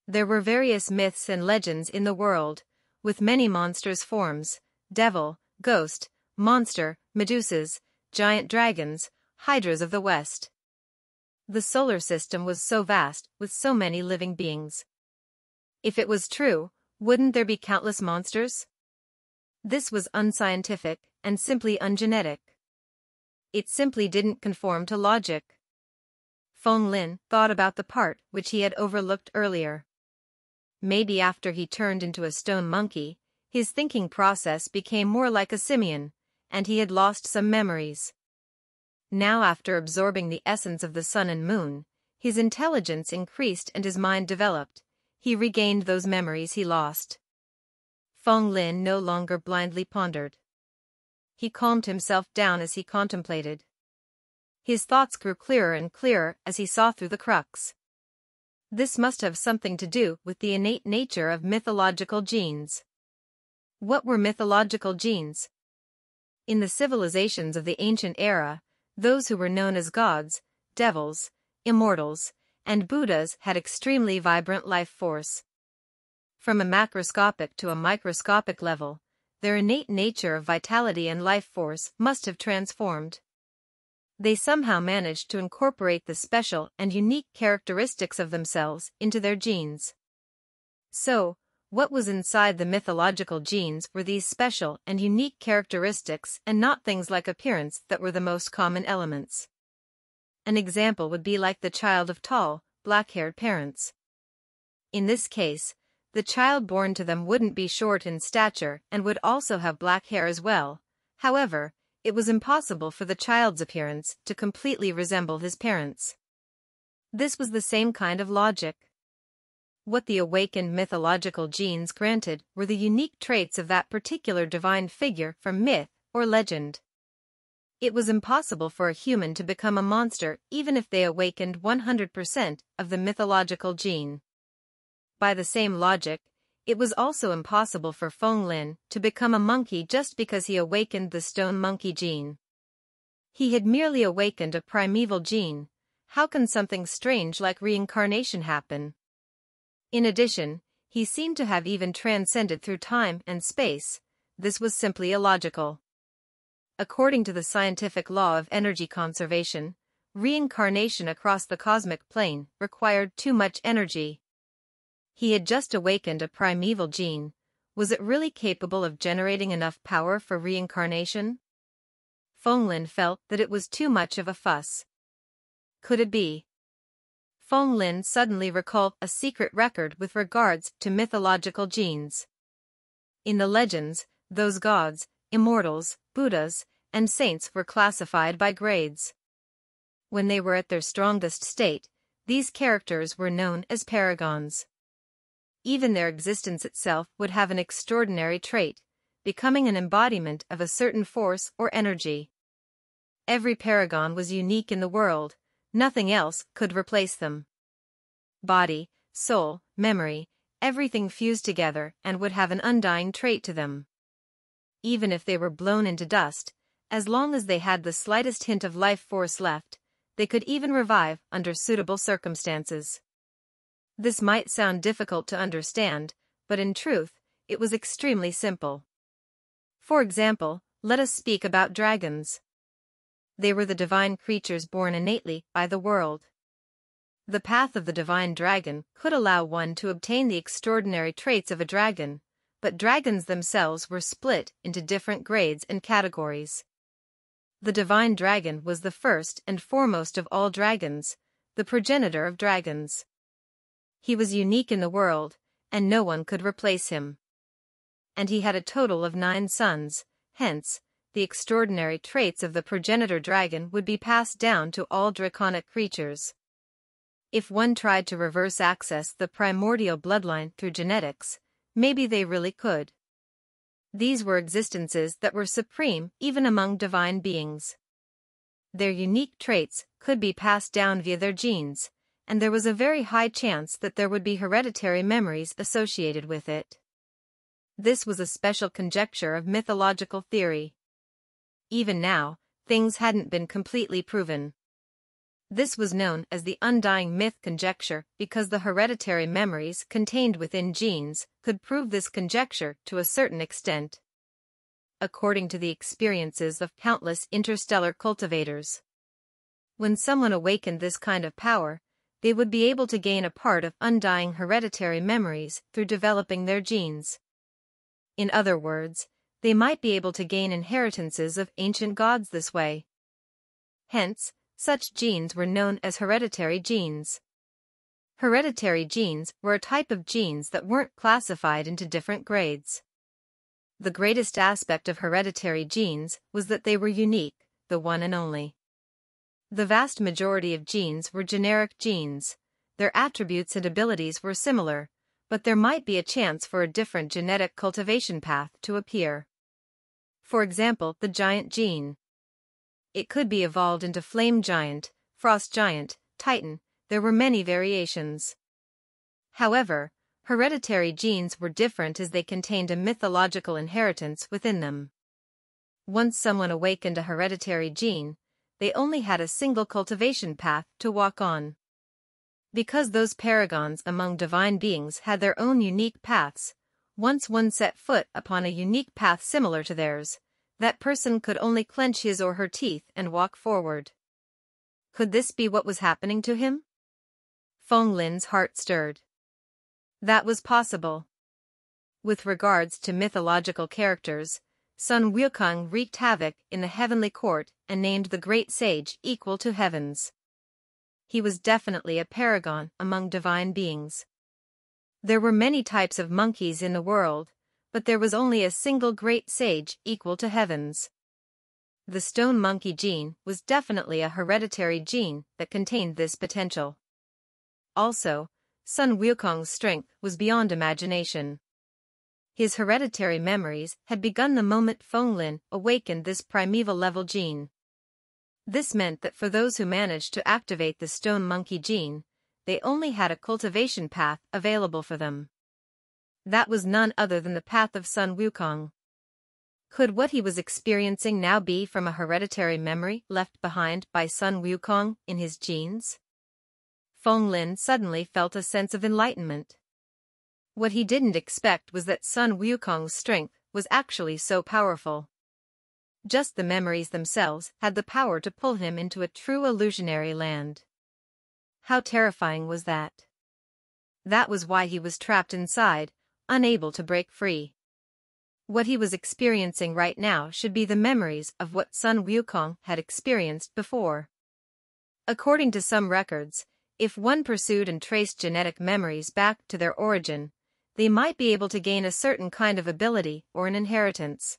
There were various myths and legends in the world, with many monsters' forms: devil, ghost, monster, medusas, giant dragons, hydras of the west. The solar system was so vast, with so many living beings. If it was true, wouldn't there be countless monsters? This was unscientific and simply ungenetic. It simply didn't conform to logic. Feng Lin thought about the part which he had overlooked earlier. Maybe after he turned into a stone monkey, his thinking process became more like a simian, and he had lost some memories. Now, after absorbing the essence of the sun and moon, his intelligence increased and his mind developed. He regained those memories he lost. Feng Lin no longer blindly pondered. He calmed himself down as he contemplated. His thoughts grew clearer and clearer as he saw through the crux. This must have something to do with the innate nature of mythological genes. What were mythological genes? In the civilizations of the ancient era, those who were known as gods, devils, immortals, and Buddhas had extremely vibrant life force. From a macroscopic to a microscopic level, their innate nature of vitality and life force must have transformed. They somehow managed to incorporate the special and unique characteristics of themselves into their genes. So, what was inside the mythological genes were these special and unique characteristics and not things like appearance that were the most common elements. An example would be like the child of tall, black-haired parents. In this case, the child born to them wouldn't be short in stature and would also have black hair as well. However, it was impossible for the child's appearance to completely resemble his parents. This was the same kind of logic. What the awakened mythological genes granted were the unique traits of that particular divine figure from myth or legend. It was impossible for a human to become a monster even if they awakened 100% of the mythological gene. By the same logic, it was also impossible for Feng Lin to become a monkey just because he awakened the stone monkey gene. He had merely awakened a primeval gene. How can something strange like reincarnation happen? In addition, he seemed to have even transcended through time and space. This was simply illogical. According to the scientific law of energy conservation, reincarnation across the cosmic plane required too much energy. He had just awakened a primeval gene. Was it really capable of generating enough power for reincarnation? Feng Lin felt that it was too much of a fuss. Could it be? Feng Lin suddenly recalled a secret record with regards to mythological genes. In the legends, those gods, immortals, Buddhas, and saints were classified by grades. When they were at their strongest state, these characters were known as paragons. Even their existence itself would have an extraordinary trait, becoming an embodiment of a certain force or energy. Every paragon was unique in the world, nothing else could replace them. Body, soul, memory, everything fused together and would have an undying trait to them. Even if they were blown into dust, as long as they had the slightest hint of life force left, they could even revive under suitable circumstances. This might sound difficult to understand, but in truth, it was extremely simple. For example, let us speak about dragons. They were the divine creatures born innately by the world. The path of the divine dragon could allow one to obtain the extraordinary traits of a dragon, but dragons themselves were split into different grades and categories. The divine dragon was the first and foremost of all dragons, the progenitor of dragons. He was unique in the world, and no one could replace him. And he had a total of 9 sons, hence, the extraordinary traits of the progenitor dragon would be passed down to all draconic creatures. If one tried to reverse access the primordial bloodline through genetics, maybe they really could. These were existences that were supreme even among divine beings. Their unique traits could be passed down via their genes, and there was a very high chance that there would be hereditary memories associated with it. This was a special conjecture of mythological theory. Even now, things hadn't been completely proven. This was known as the undying myth conjecture because the hereditary memories contained within genes could prove this conjecture to a certain extent. According to the experiences of countless interstellar cultivators, when someone awakened this kind of power, they would be able to gain a part of undying hereditary memories through developing their genes. In other words, they might be able to gain inheritances of ancient gods this way. Hence, such genes were known as hereditary genes. Hereditary genes were a type of genes that weren't classified into different grades. The greatest aspect of hereditary genes was that they were unique, the one and only. The vast majority of genes were generic genes. Their attributes and abilities were similar, but there might be a chance for a different genetic cultivation path to appear. For example, the giant gene. It could be evolved into flame giant, frost giant, titan. There were many variations. However, hereditary genes were different as they contained a mythological inheritance within them. Once someone awakened a hereditary gene, they only had a single cultivation path to walk on. Because those paragons among divine beings had their own unique paths, once one set foot upon a unique path similar to theirs, that person could only clench his or her teeth and walk forward. Could this be what was happening to him? Feng Lin's heart stirred. That was possible. With regards to mythological characters, Sun Wukong wreaked havoc in the heavenly court and named the great sage equal to heavens. He was definitely a paragon among divine beings. There were many types of monkeys in the world, but there was only a single great sage equal to heavens. The stone monkey gene was definitely a hereditary gene that contained this potential. Also, Sun Wukong's strength was beyond imagination. His hereditary memories had begun the moment Feng Lin awakened this primeval level gene. This meant that for those who managed to activate the stone monkey gene, they only had a cultivation path available for them. That was none other than the path of Sun Wukong. Could what he was experiencing now be from a hereditary memory left behind by Sun Wukong in his genes? Feng Lin suddenly felt a sense of enlightenment. What he didn't expect was that Sun Wukong's strength was actually so powerful. Just the memories themselves had the power to pull him into a true illusionary land. How terrifying was that? That was why he was trapped inside, unable to break free. What he was experiencing right now should be the memories of what Sun Wukong had experienced before. According to some records, If one pursued and traced genetic memories back to their origin, they might be able to gain a certain kind of ability or an inheritance.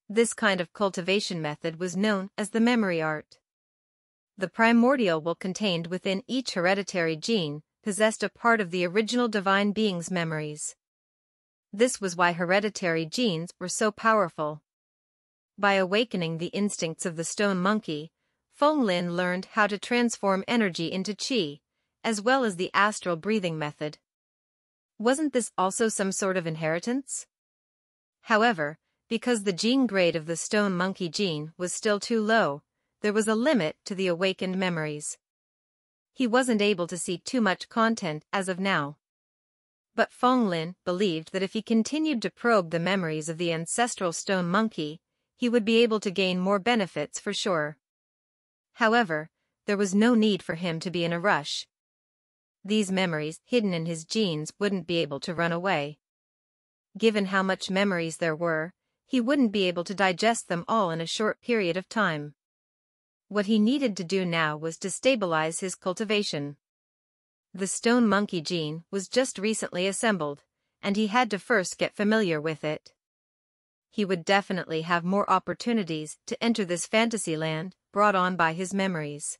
This kind of cultivation method was known as the memory art. The primordial will contained within each hereditary gene possessed a part of the original divine being's memories. This was why hereditary genes were so powerful. By awakening the instincts of the stone monkey, Feng Lin learned how to transform energy into qi, as well as the astral breathing method. Wasn't this also some sort of inheritance? However, because the gene grade of the stone monkey gene was still too low, there was a limit to the awakened memories. He wasn't able to see too much content as of now. But Feng Lin believed that if he continued to probe the memories of the ancestral stone monkey, he would be able to gain more benefits for sure. However, there was no need for him to be in a rush. These memories hidden in his genes wouldn't be able to run away. Given how much memories there were, he wouldn't be able to digest them all in a short period of time. What he needed to do now was to stabilize his cultivation. The stone monkey gene was just recently assembled, and he had to first get familiar with it. He would definitely have more opportunities to enter this fantasy land brought on by his memories.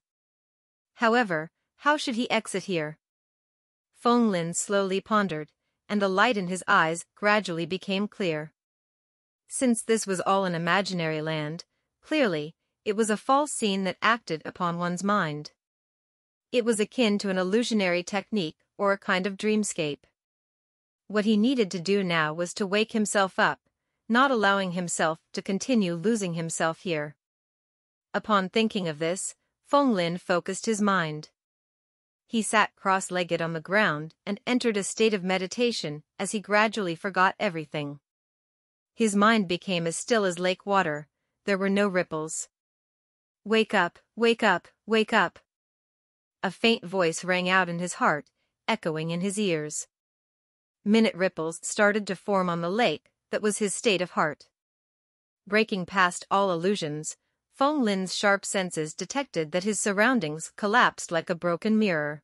However, how should he exit here? Feng Lin slowly pondered, and the light in his eyes gradually became clear. Since this was all an imaginary land, clearly, it was a false scene that acted upon one's mind. It was akin to an illusionary technique or a kind of dreamscape. What he needed to do now was to wake himself up, not allowing himself to continue losing himself here. Upon thinking of this, Feng Lin focused his mind. He sat cross-legged on the ground and entered a state of meditation as he gradually forgot everything. His mind became as still as lake water, there were no ripples. "Wake up, wake up, wake up!" A faint voice rang out in his heart, echoing in his ears. Minute ripples started to form on the lake, that was his state of heart. Breaking past all illusions, Feng Lin's sharp senses detected that his surroundings collapsed like a broken mirror.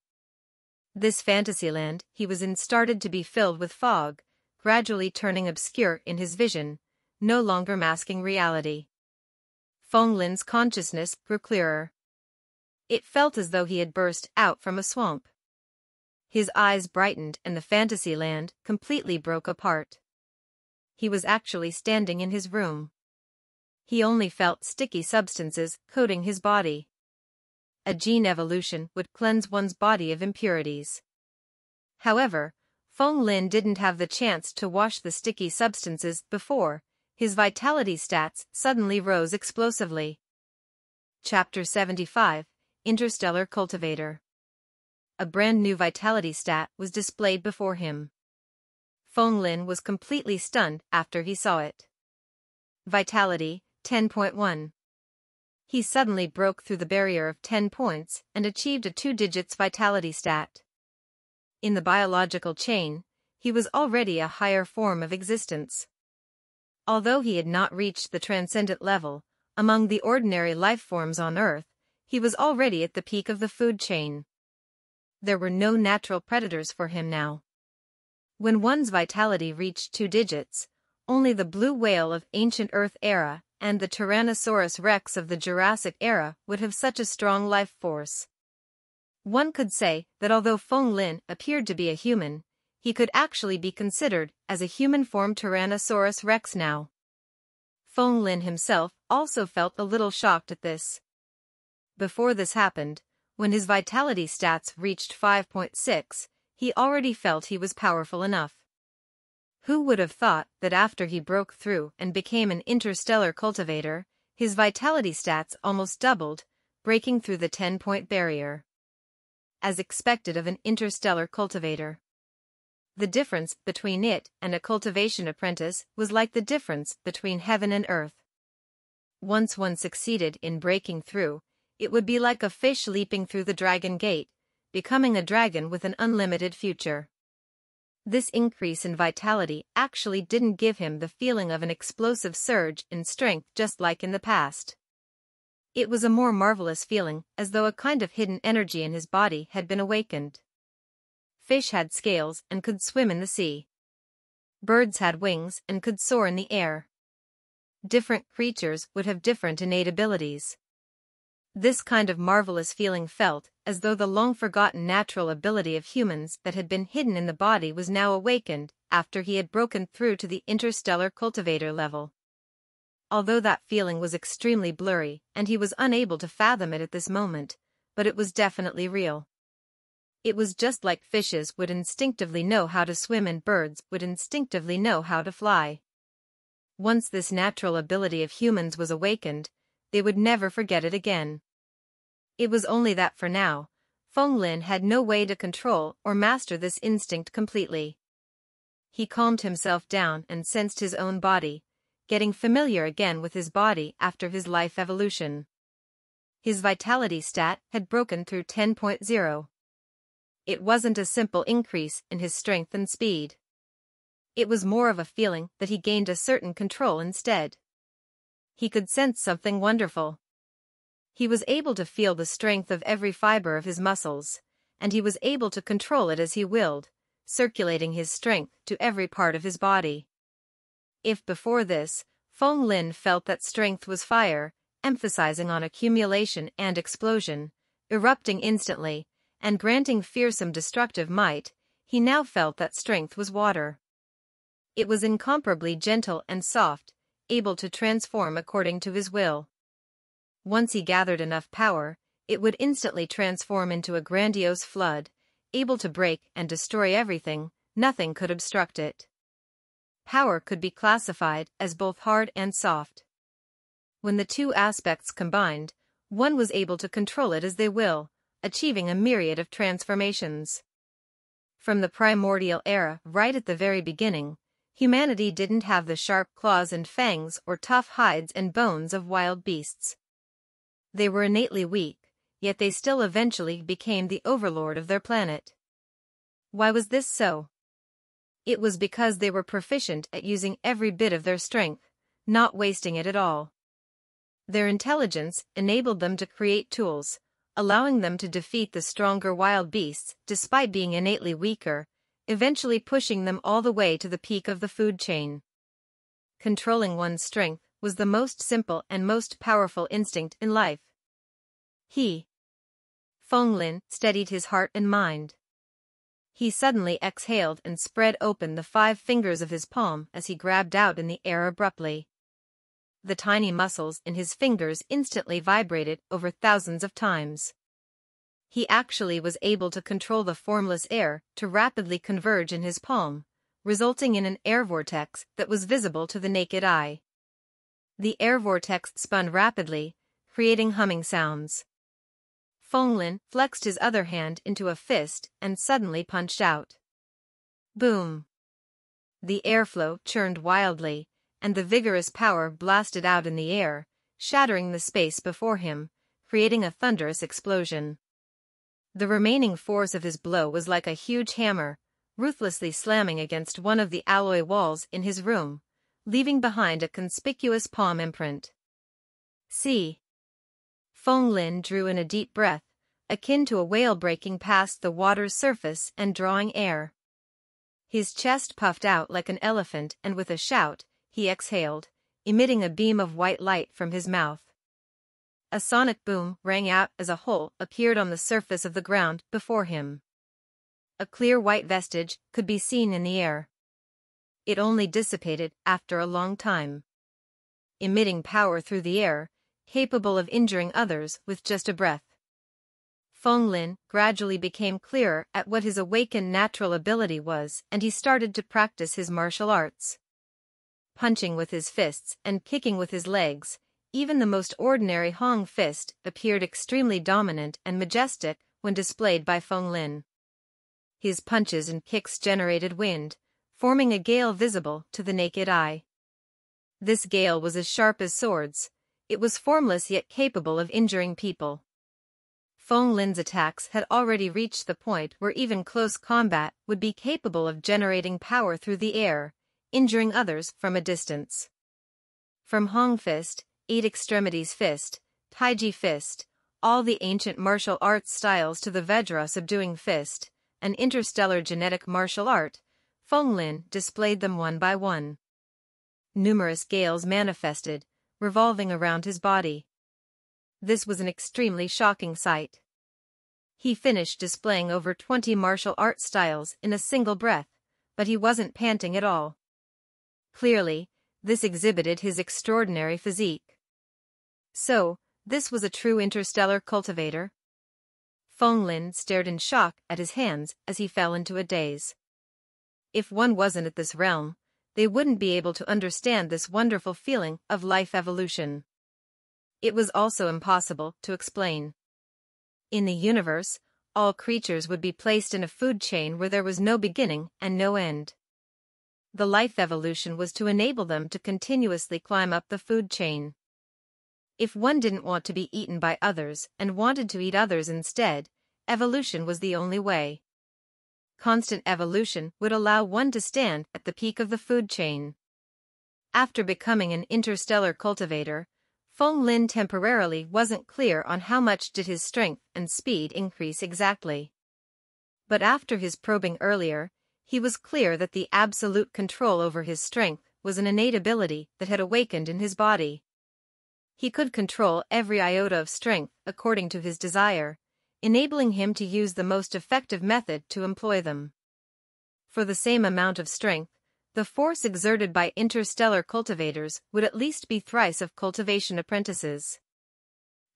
This fantasyland he was in started to be filled with fog, gradually turning obscure in his vision, no longer masking reality. Feng Lin's consciousness grew clearer. It felt as though he had burst out from a swamp. His eyes brightened and the fantasyland completely broke apart. He was actually standing in his room. He only felt sticky substances coating his body. A gene evolution would cleanse one's body of impurities. However, Feng Lin didn't have the chance to wash the sticky substances before his vitality stats suddenly rose explosively. Chapter 75, Interstellar Cultivator. A brand new vitality stat was displayed before him. Feng Lin was completely stunned after he saw it. Vitality, 10.1. He suddenly broke through the barrier of 10 points and achieved a 2-digits vitality stat. In the biological chain, he was already a higher form of existence. Although he had not reached the transcendent level, among the ordinary life forms on Earth, he was already at the peak of the food chain. There were no natural predators for him now. When one's vitality reached 2 digits, only the blue whale of ancient Earth era and the Tyrannosaurus rex of the Jurassic era would have such a strong life force. One could say that although Feng Lin appeared to be a human, he could actually be considered as a human-formed Tyrannosaurus rex now. Feng Lin himself also felt a little shocked at this. Before this happened, when his vitality stats reached 5.6, he already felt he was powerful enough. Who would have thought that after he broke through and became an interstellar cultivator, his vitality stats almost doubled, breaking through the 10-point barrier. As expected of an interstellar cultivator. The difference between it and a cultivation apprentice was like the difference between heaven and earth. Once one succeeded in breaking through, it would be like a fish leaping through the dragon gate, becoming a dragon with an unlimited future. This increase in vitality actually didn't give him the feeling of an explosive surge in strength just like in the past. It was a more marvelous feeling, as though a kind of hidden energy in his body had been awakened. Fish had scales and could swim in the sea. Birds had wings and could soar in the air. Different creatures would have different innate abilities. This kind of marvelous feeling felt as though the long-forgotten natural ability of humans that had been hidden in the body was now awakened after he had broken through to the interstellar cultivator level. Although that feeling was extremely blurry and he was unable to fathom it at this moment, but it was definitely real. It was just like fishes would instinctively know how to swim and birds would instinctively know how to fly. Once this natural ability of humans was awakened, they would never forget it again. It was only that for now, Feng Lin had no way to control or master this instinct completely. He calmed himself down and sensed his own body, getting familiar again with his body after his life evolution. His vitality stat had broken through 10.0. It wasn't a simple increase in his strength and speed. It was more of a feeling that he gained a certain control instead. He could sense something wonderful. He was able to feel the strength of every fiber of his muscles, and he was able to control it as he willed, circulating his strength to every part of his body. If before this, Feng Lin felt that strength was fire, emphasizing on accumulation and explosion, erupting instantly, and granting fearsome destructive might, he now felt that strength was water. It was incomparably gentle and soft, able to transform according to his will. Once he gathered enough power, it would instantly transform into a grandiose flood, able to break and destroy everything, nothing could obstruct it. Power could be classified as both hard and soft. When the two aspects combined, one was able to control it as they will, achieving a myriad of transformations. From the primordial era right at the very beginning, humanity didn't have the sharp claws and fangs or tough hides and bones of wild beasts. They were innately weak, yet they still eventually became the overlord of their planet. Why was this so? It was because they were proficient at using every bit of their strength, not wasting it at all. Their intelligence enabled them to create tools, allowing them to defeat the stronger wild beasts despite being innately weaker, eventually pushing them all the way to the peak of the food chain. Controlling one's strength was the most simple and most powerful instinct in life. Feng Lin steadied his heart and mind. He suddenly exhaled and spread open the 5 fingers of his palm as he grabbed out in the air abruptly. The tiny muscles in his fingers instantly vibrated over thousands of times. He actually was able to control the formless air to rapidly converge in his palm, resulting in an air vortex that was visible to the naked eye. The air vortex spun rapidly, creating humming sounds. Feng Lin flexed his other hand into a fist and suddenly punched out. Boom! The airflow churned wildly, and the vigorous power blasted out in the air, shattering the space before him, creating a thunderous explosion. The remaining force of his blow was like a huge hammer, ruthlessly slamming against one of the alloy walls in his room, leaving behind a conspicuous palm imprint. See. Feng Lin drew in a deep breath, akin to a whale breaking past the water's surface and drawing air. His chest puffed out like an elephant and with a shout, he exhaled, emitting a beam of white light from his mouth. A sonic boom rang out as a hole appeared on the surface of the ground before him. A clear white vestige could be seen in the air. It only dissipated after a long time. Emitting power through the air, capable of injuring others with just a breath. Feng Lin gradually became clearer at what his awakened natural ability was, and he started to practice his martial arts. Punching with his fists and kicking with his legs, even the most ordinary Hong fist appeared extremely dominant and majestic when displayed by Feng Lin. His punches and kicks generated wind, forming a gale visible to the naked eye. This gale was as sharp as swords. It was formless yet capable of injuring people. Feng Lin's attacks had already reached the point where even close combat would be capable of generating power through the air, injuring others from a distance. From Hong fist, 8 extremities fist, Taiji fist, all the ancient martial arts styles to the Vajra subduing fist, an interstellar genetic martial art, Fenglin displayed them one by one. Numerous gales manifested, revolving around his body. This was an extremely shocking sight. He finished displaying over 20 martial art styles in a single breath, but he wasn't panting at all. Clearly, this exhibited his extraordinary physique. So, this was a true interstellar cultivator? Fenglin stared in shock at his hands as he fell into a daze. If one wasn't at this realm, they wouldn't be able to understand this wonderful feeling of life evolution. It was also impossible to explain. In the universe, all creatures would be placed in a food chain where there was no beginning and no end. The life evolution was to enable them to continuously climb up the food chain. If one didn't want to be eaten by others and wanted to eat others instead, evolution was the only way. Constant evolution would allow one to stand at the peak of the food chain. After becoming an interstellar cultivator, Fenglin temporarily wasn't clear on how much did his strength and speed increase exactly. But after his probing earlier, he was clear that the absolute control over his strength was an innate ability that had awakened in his body. He could control every iota of strength according to his desire, enabling him to use the most effective method to employ them. For the same amount of strength, the force exerted by interstellar cultivators would at least be thrice of cultivation apprentices.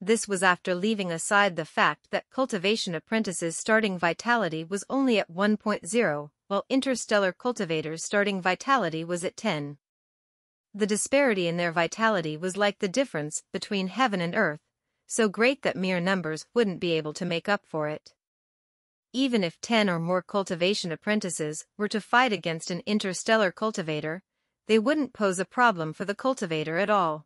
This was after leaving aside the fact that cultivation apprentices' starting vitality was only at 1.0, while interstellar cultivators' starting vitality was at 10. The disparity in their vitality was like the difference between heaven and earth, so great that mere numbers wouldn't be able to make up for it. Even if 10 or more cultivation apprentices were to fight against an interstellar cultivator, they wouldn't pose a problem for the cultivator at all.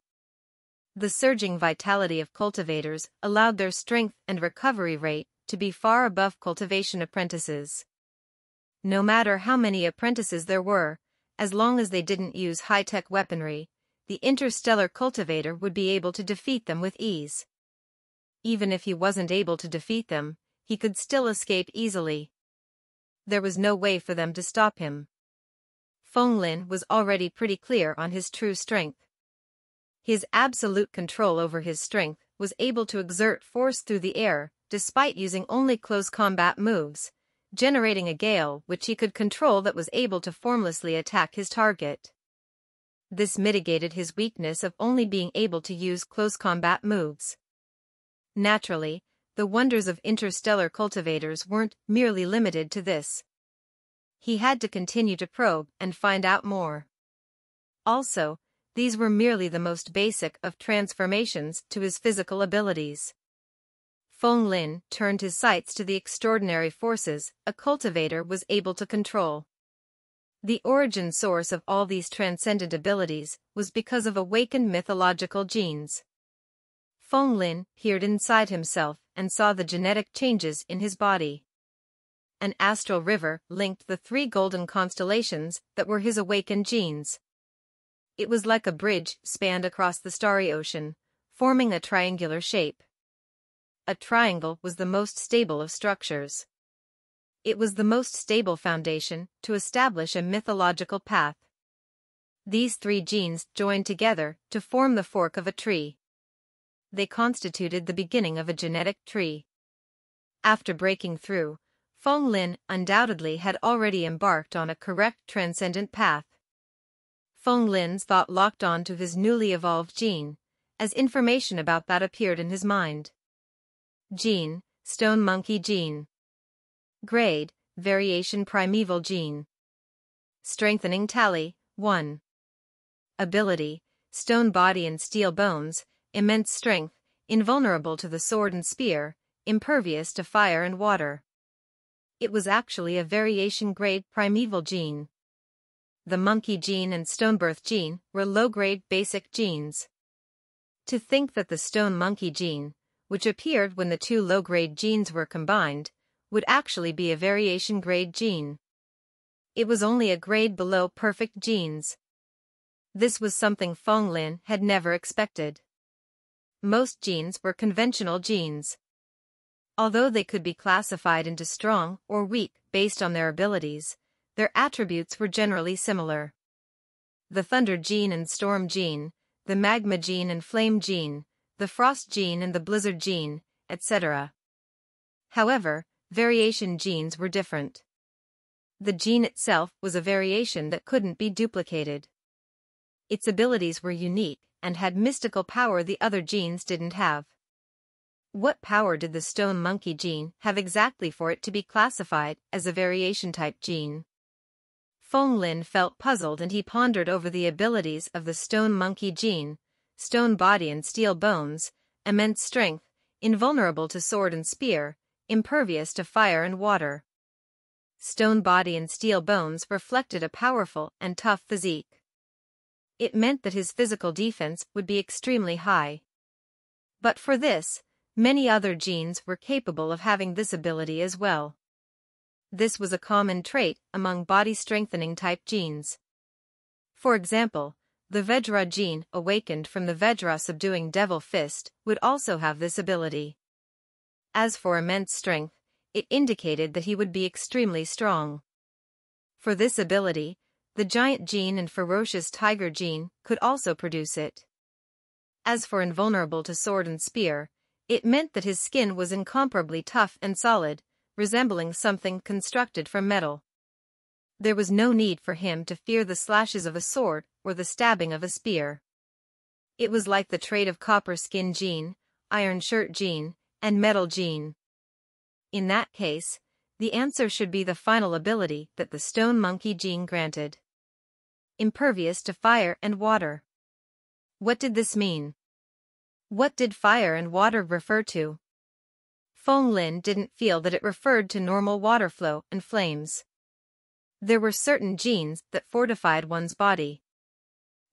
The surging vitality of cultivators allowed their strength and recovery rate to be far above cultivation apprentices. No matter how many apprentices there were, as long as they didn't use high-tech weaponry, the interstellar cultivator would be able to defeat them with ease. Even if he wasn't able to defeat them, he could still escape easily. There was no way for them to stop him. Fenglin was already pretty clear on his true strength. His absolute control over his strength was able to exert force through the air, despite using only close combat moves, generating a gale which he could control that was able to formlessly attack his target. This mitigated his weakness of only being able to use close combat moves. Naturally, the wonders of interstellar cultivators weren't merely limited to this. He had to continue to probe and find out more. Also, these were merely the most basic of transformations to his physical abilities. Fenglin turned his sights to the extraordinary forces a cultivator was able to control. The origin source of all these transcendent abilities was because of awakened mythological genes. Fenglin peered inside himself and saw the genetic changes in his body. An astral river linked the 3 golden constellations that were his awakened genes. It was like a bridge spanned across the starry ocean, forming a triangular shape. A triangle was the most stable of structures. It was the most stable foundation to establish a mythological path. These 3 genes joined together to form the fork of a tree. They constituted the beginning of a genetic tree. After breaking through, Fenglin undoubtedly had already embarked on a correct transcendent path. Fenglin's thought locked on to his newly evolved gene, as information about that appeared in his mind. Gene, Stone Monkey Gene. Grade, Variation Primeval Gene. Strengthening Tally, 1. Ability, Stone Body and Steel Bones, Immense Strength, Invulnerable to the Sword and Spear, Impervious to Fire and Water. It was actually a variation-grade primeval gene. The Monkey Gene and Stonebirth Gene were low-grade basic genes. To think that the Stone Monkey Gene, which appeared when the 2 low-grade genes were combined, would actually be a variation-grade gene. It was only a grade below perfect genes. This was something Fenglin had never expected. Most genes were conventional genes. Although they could be classified into strong or weak based on their abilities, their attributes were generally similar. The thunder gene and storm gene, the magma gene and flame gene, the frost gene and the blizzard gene, etc. However, variation genes were different. The gene itself was a variation that couldn't be duplicated. Its abilities were unique and had mystical power the other genes didn't have. What power did the stone monkey gene have exactly for it to be classified as a variation-type gene? Feng Lin felt puzzled and he pondered over the abilities of the stone monkey gene: stone body and steel bones, immense strength, invulnerable to sword and spear, impervious to fire and water. Stone body and steel bones reflected a powerful and tough physique. It meant that his physical defense would be extremely high. But for this, many other genes were capable of having this ability as well. This was a common trait among body-strengthening type genes. For example, the Vajra gene, awakened from the Vajra subduing devil fist, would also have this ability. As for immense strength, it indicated that he would be extremely strong. For this ability, the giant gene and ferocious tiger gene could also produce it. As for invulnerable to sword and spear, it meant that his skin was incomparably tough and solid, resembling something constructed from metal. There was no need for him to fear the slashes of a sword or the stabbing of a spear. It was like the trait of copper skin gene, iron shirt gene, and metal gene. In that case, the answer should be the final ability that the stone monkey gene granted: impervious to fire and water. What did this mean? What did fire and water refer to? Feng Lin didn't feel that it referred to normal water flow and flames. There were certain genes that fortified one's body.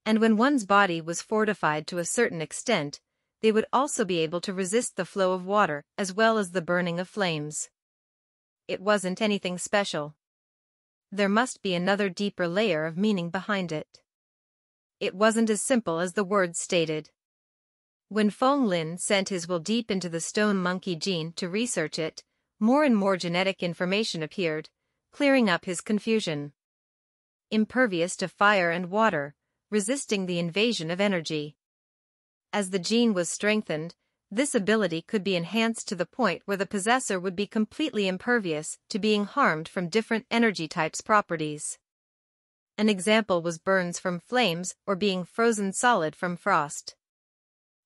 And when one's body was fortified to a certain extent, they would also be able to resist the flow of water as well as the burning of flames. It wasn't anything special. There must be another deeper layer of meaning behind it. It wasn't as simple as the words stated. When Feng Lin sent his will deep into the stone monkey gene to research it, more and more genetic information appeared, clearing up his confusion. Impervious to fire and water, resisting the invasion of energy. As the gene was strengthened, this ability could be enhanced to the point where the possessor would be completely impervious to being harmed from different energy types' properties. An example was burns from flames or being frozen solid from frost.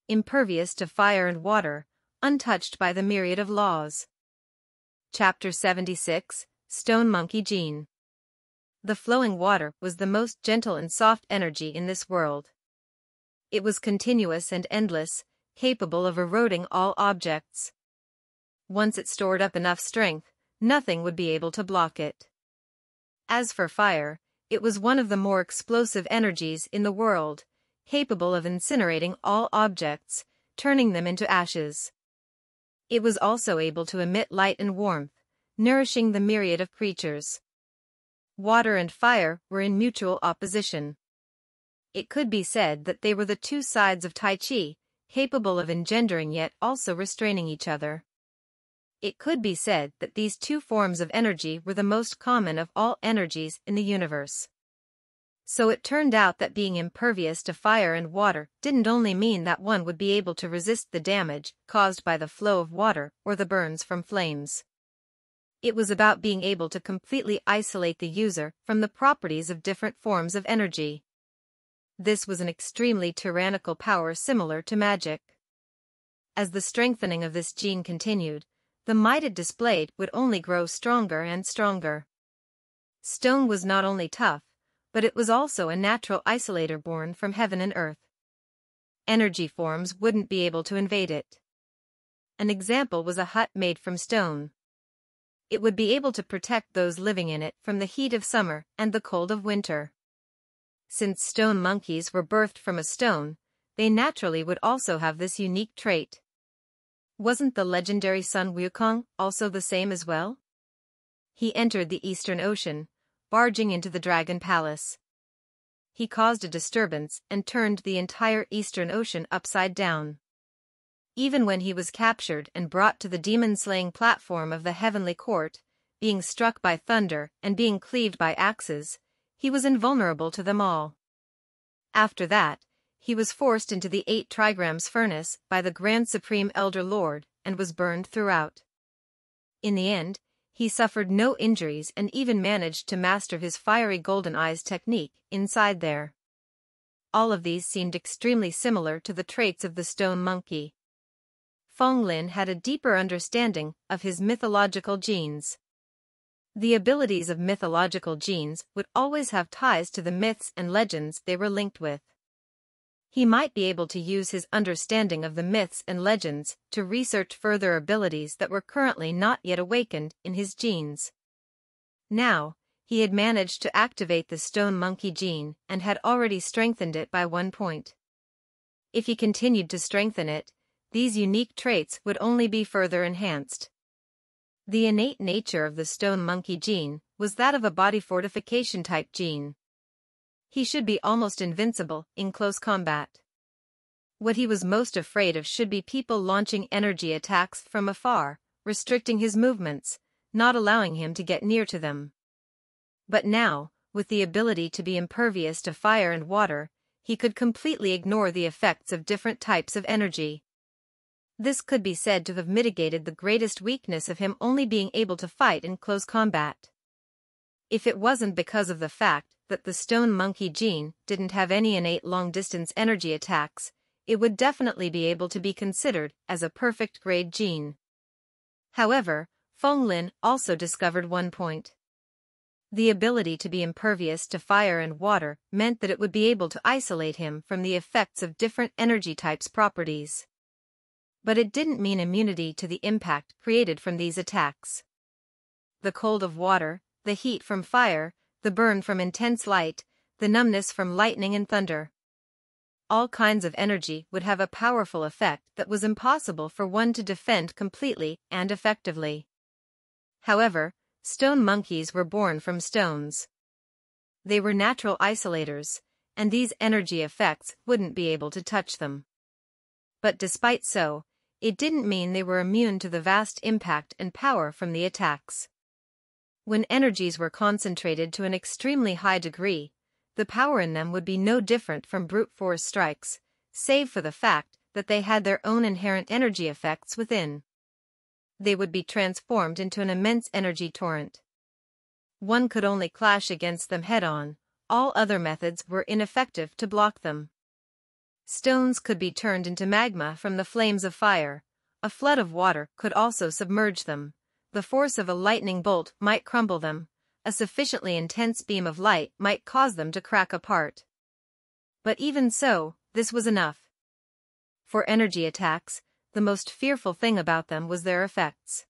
Impervious to fire and water, untouched by the myriad of laws. Chapter 76, Stone Monkey Gene. The flowing water was the most gentle and soft energy in this world. It was continuous and endless, capable of eroding all objects. Once it stored up enough strength, nothing would be able to block it. As for fire, it was one of the more explosive energies in the world, capable of incinerating all objects, turning them into ashes. It was also able to emit light and warmth, nourishing the myriad of creatures. Water and fire were in mutual opposition. It could be said that they were the two sides of Tai Chi, capable of engendering yet also restraining each other. It could be said that these two forms of energy were the most common of all energies in the universe. So it turned out that being impervious to fire and water didn't only mean that one would be able to resist the damage caused by the flow of water or the burns from flames. It was about being able to completely isolate the user from the properties of different forms of energy. This was an extremely tyrannical power similar to magic. As the strengthening of this gene continued, the might it displayed would only grow stronger and stronger. Stone was not only tough, but it was also a natural isolator born from heaven and earth. Energy forms wouldn't be able to invade it. An example was a hut made from stone. It would be able to protect those living in it from the heat of summer and the cold of winter. Since stone monkeys were birthed from a stone, they naturally would also have this unique trait. Wasn't the legendary Sun Wukong also the same as well? He entered the Eastern Ocean, barging into the Dragon Palace. He caused a disturbance and turned the entire Eastern Ocean upside down. Even when he was captured and brought to the demon-slaying platform of the heavenly court, being struck by thunder and being cleaved by axes, he was invulnerable to them all. After that, he was forced into the 8 trigrams furnace by the Grand Supreme Elder Lord and was burned throughout. In the end, he suffered no injuries and even managed to master his fiery golden eyes technique inside there. All of these seemed extremely similar to the traits of the stone monkey. Feng Lin had a deeper understanding of his mythological genes. The abilities of mythological genes would always have ties to the myths and legends they were linked with. He might be able to use his understanding of the myths and legends to research further abilities that were currently not yet awakened in his genes. Now, he had managed to activate the stone monkey gene and had already strengthened it by 1 point. If he continued to strengthen it, these unique traits would only be further enhanced. The innate nature of the stone monkey gene was that of a body fortification type gene. He should be almost invincible in close combat. What he was most afraid of should be people launching energy attacks from afar, restricting his movements, not allowing him to get near to them. But now, with the ability to be impervious to fire and water, he could completely ignore the effects of different types of energy. This could be said to have mitigated the greatest weakness of him only being able to fight in close combat. If it wasn't because of the fact that the stone monkey gene didn't have any innate long-distance energy attacks, it would definitely be able to be considered as a perfect grade gene. However, Feng Lin also discovered 1 point. The ability to be impervious to fire and water meant that it would be able to isolate him from the effects of different energy types' properties. But it didn't mean immunity to the impact created from these attacks. The cold of water, the heat from fire, the burn from intense light, the numbness from lightning and thunder. All kinds of energy would have a powerful effect that was impossible for one to defend completely and effectively. However, stone monkeys were born from stones. They were natural isolators, and these energy effects wouldn't be able to touch them. But despite so, it didn't mean they were immune to the vast impact and power from the attacks. When energies were concentrated to an extremely high degree, the power in them would be no different from brute force strikes, save for the fact that they had their own inherent energy effects within. They would be transformed into an immense energy torrent. One could only clash against them head-on, all other methods were ineffective to block them. Stones could be turned into magma from the flames of fire, a flood of water could also submerge them, the force of a lightning bolt might crumble them, a sufficiently intense beam of light might cause them to crack apart. But even so, this was enough. For energy attacks, the most fearful thing about them was their effects.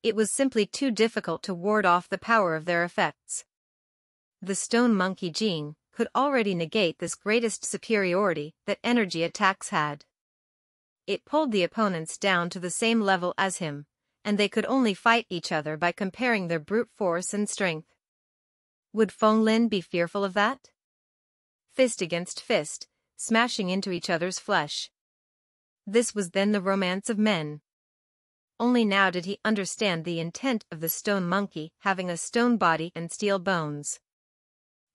It was simply too difficult to ward off the power of their effects. The stone monkey gene could already negate this greatest superiority that energy attacks had. It pulled the opponents down to the same level as him, and they could only fight each other by comparing their brute force and strength. Would Feng Lin be fearful of that? Fist against fist, smashing into each other's flesh. This was then the romance of men. Only now did he understand the intent of the stone monkey having a stone body and steel bones.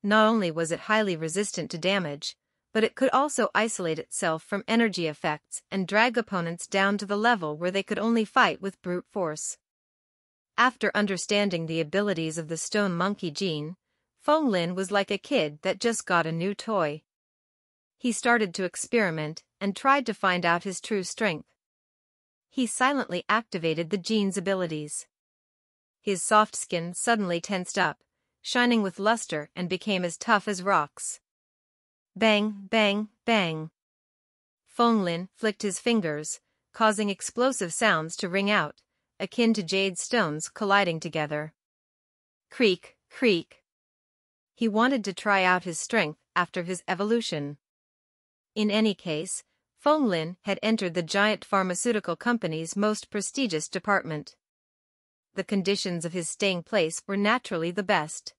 Not only was it highly resistant to damage, but it could also isolate itself from energy effects and drag opponents down to the level where they could only fight with brute force. After understanding the abilities of the stone monkey gene, Feng Lin was like a kid that just got a new toy. He started to experiment and tried to find out his true strength. He silently activated the gene's abilities. His soft skin suddenly tensed up, shining with luster, and became as tough as rocks. Bang, bang, bang. Feng Lin flicked his fingers, causing explosive sounds to ring out, akin to jade stones colliding together. Creak, creak. He wanted to try out his strength after his evolution. In any case, Feng Lin had entered the giant pharmaceutical company's most prestigious department. The conditions of his staying place were naturally the best.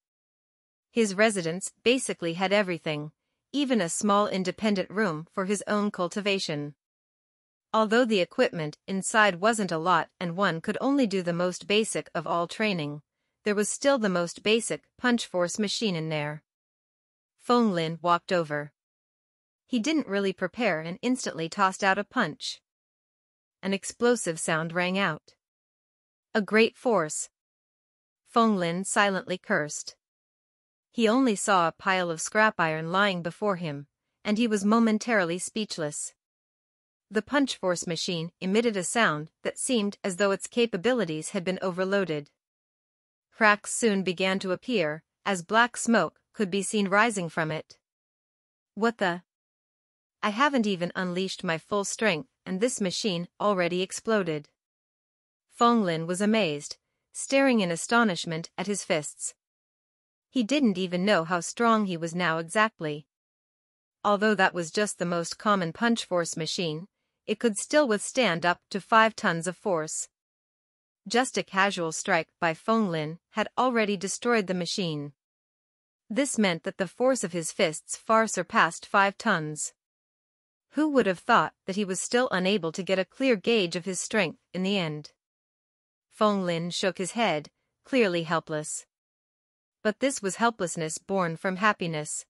His residence basically had everything, even a small independent room for his own cultivation. Although the equipment inside wasn't a lot and one could only do the most basic of all training, there was still the most basic punch force machine in there. Feng Lin walked over. He didn't really prepare and instantly tossed out a punch. An explosive sound rang out. A great force. Feng Lin silently cursed. He only saw a pile of scrap iron lying before him, and he was momentarily speechless. The punch force machine emitted a sound that seemed as though its capabilities had been overloaded. Cracks soon began to appear, as black smoke could be seen rising from it. What the? I haven't even unleashed my full strength, and this machine already exploded. Feng Lin was amazed, staring in astonishment at his fists. He didn't even know how strong he was now exactly. Although that was just the most common punch force machine, it could still withstand up to 5 tons of force. Just a casual strike by Feng Lin had already destroyed the machine. This meant that the force of his fists far surpassed 5 tons. Who would have thought that he was still unable to get a clear gauge of his strength in the end? Feng Lin shook his head, clearly helpless. But this was helplessness born from happiness.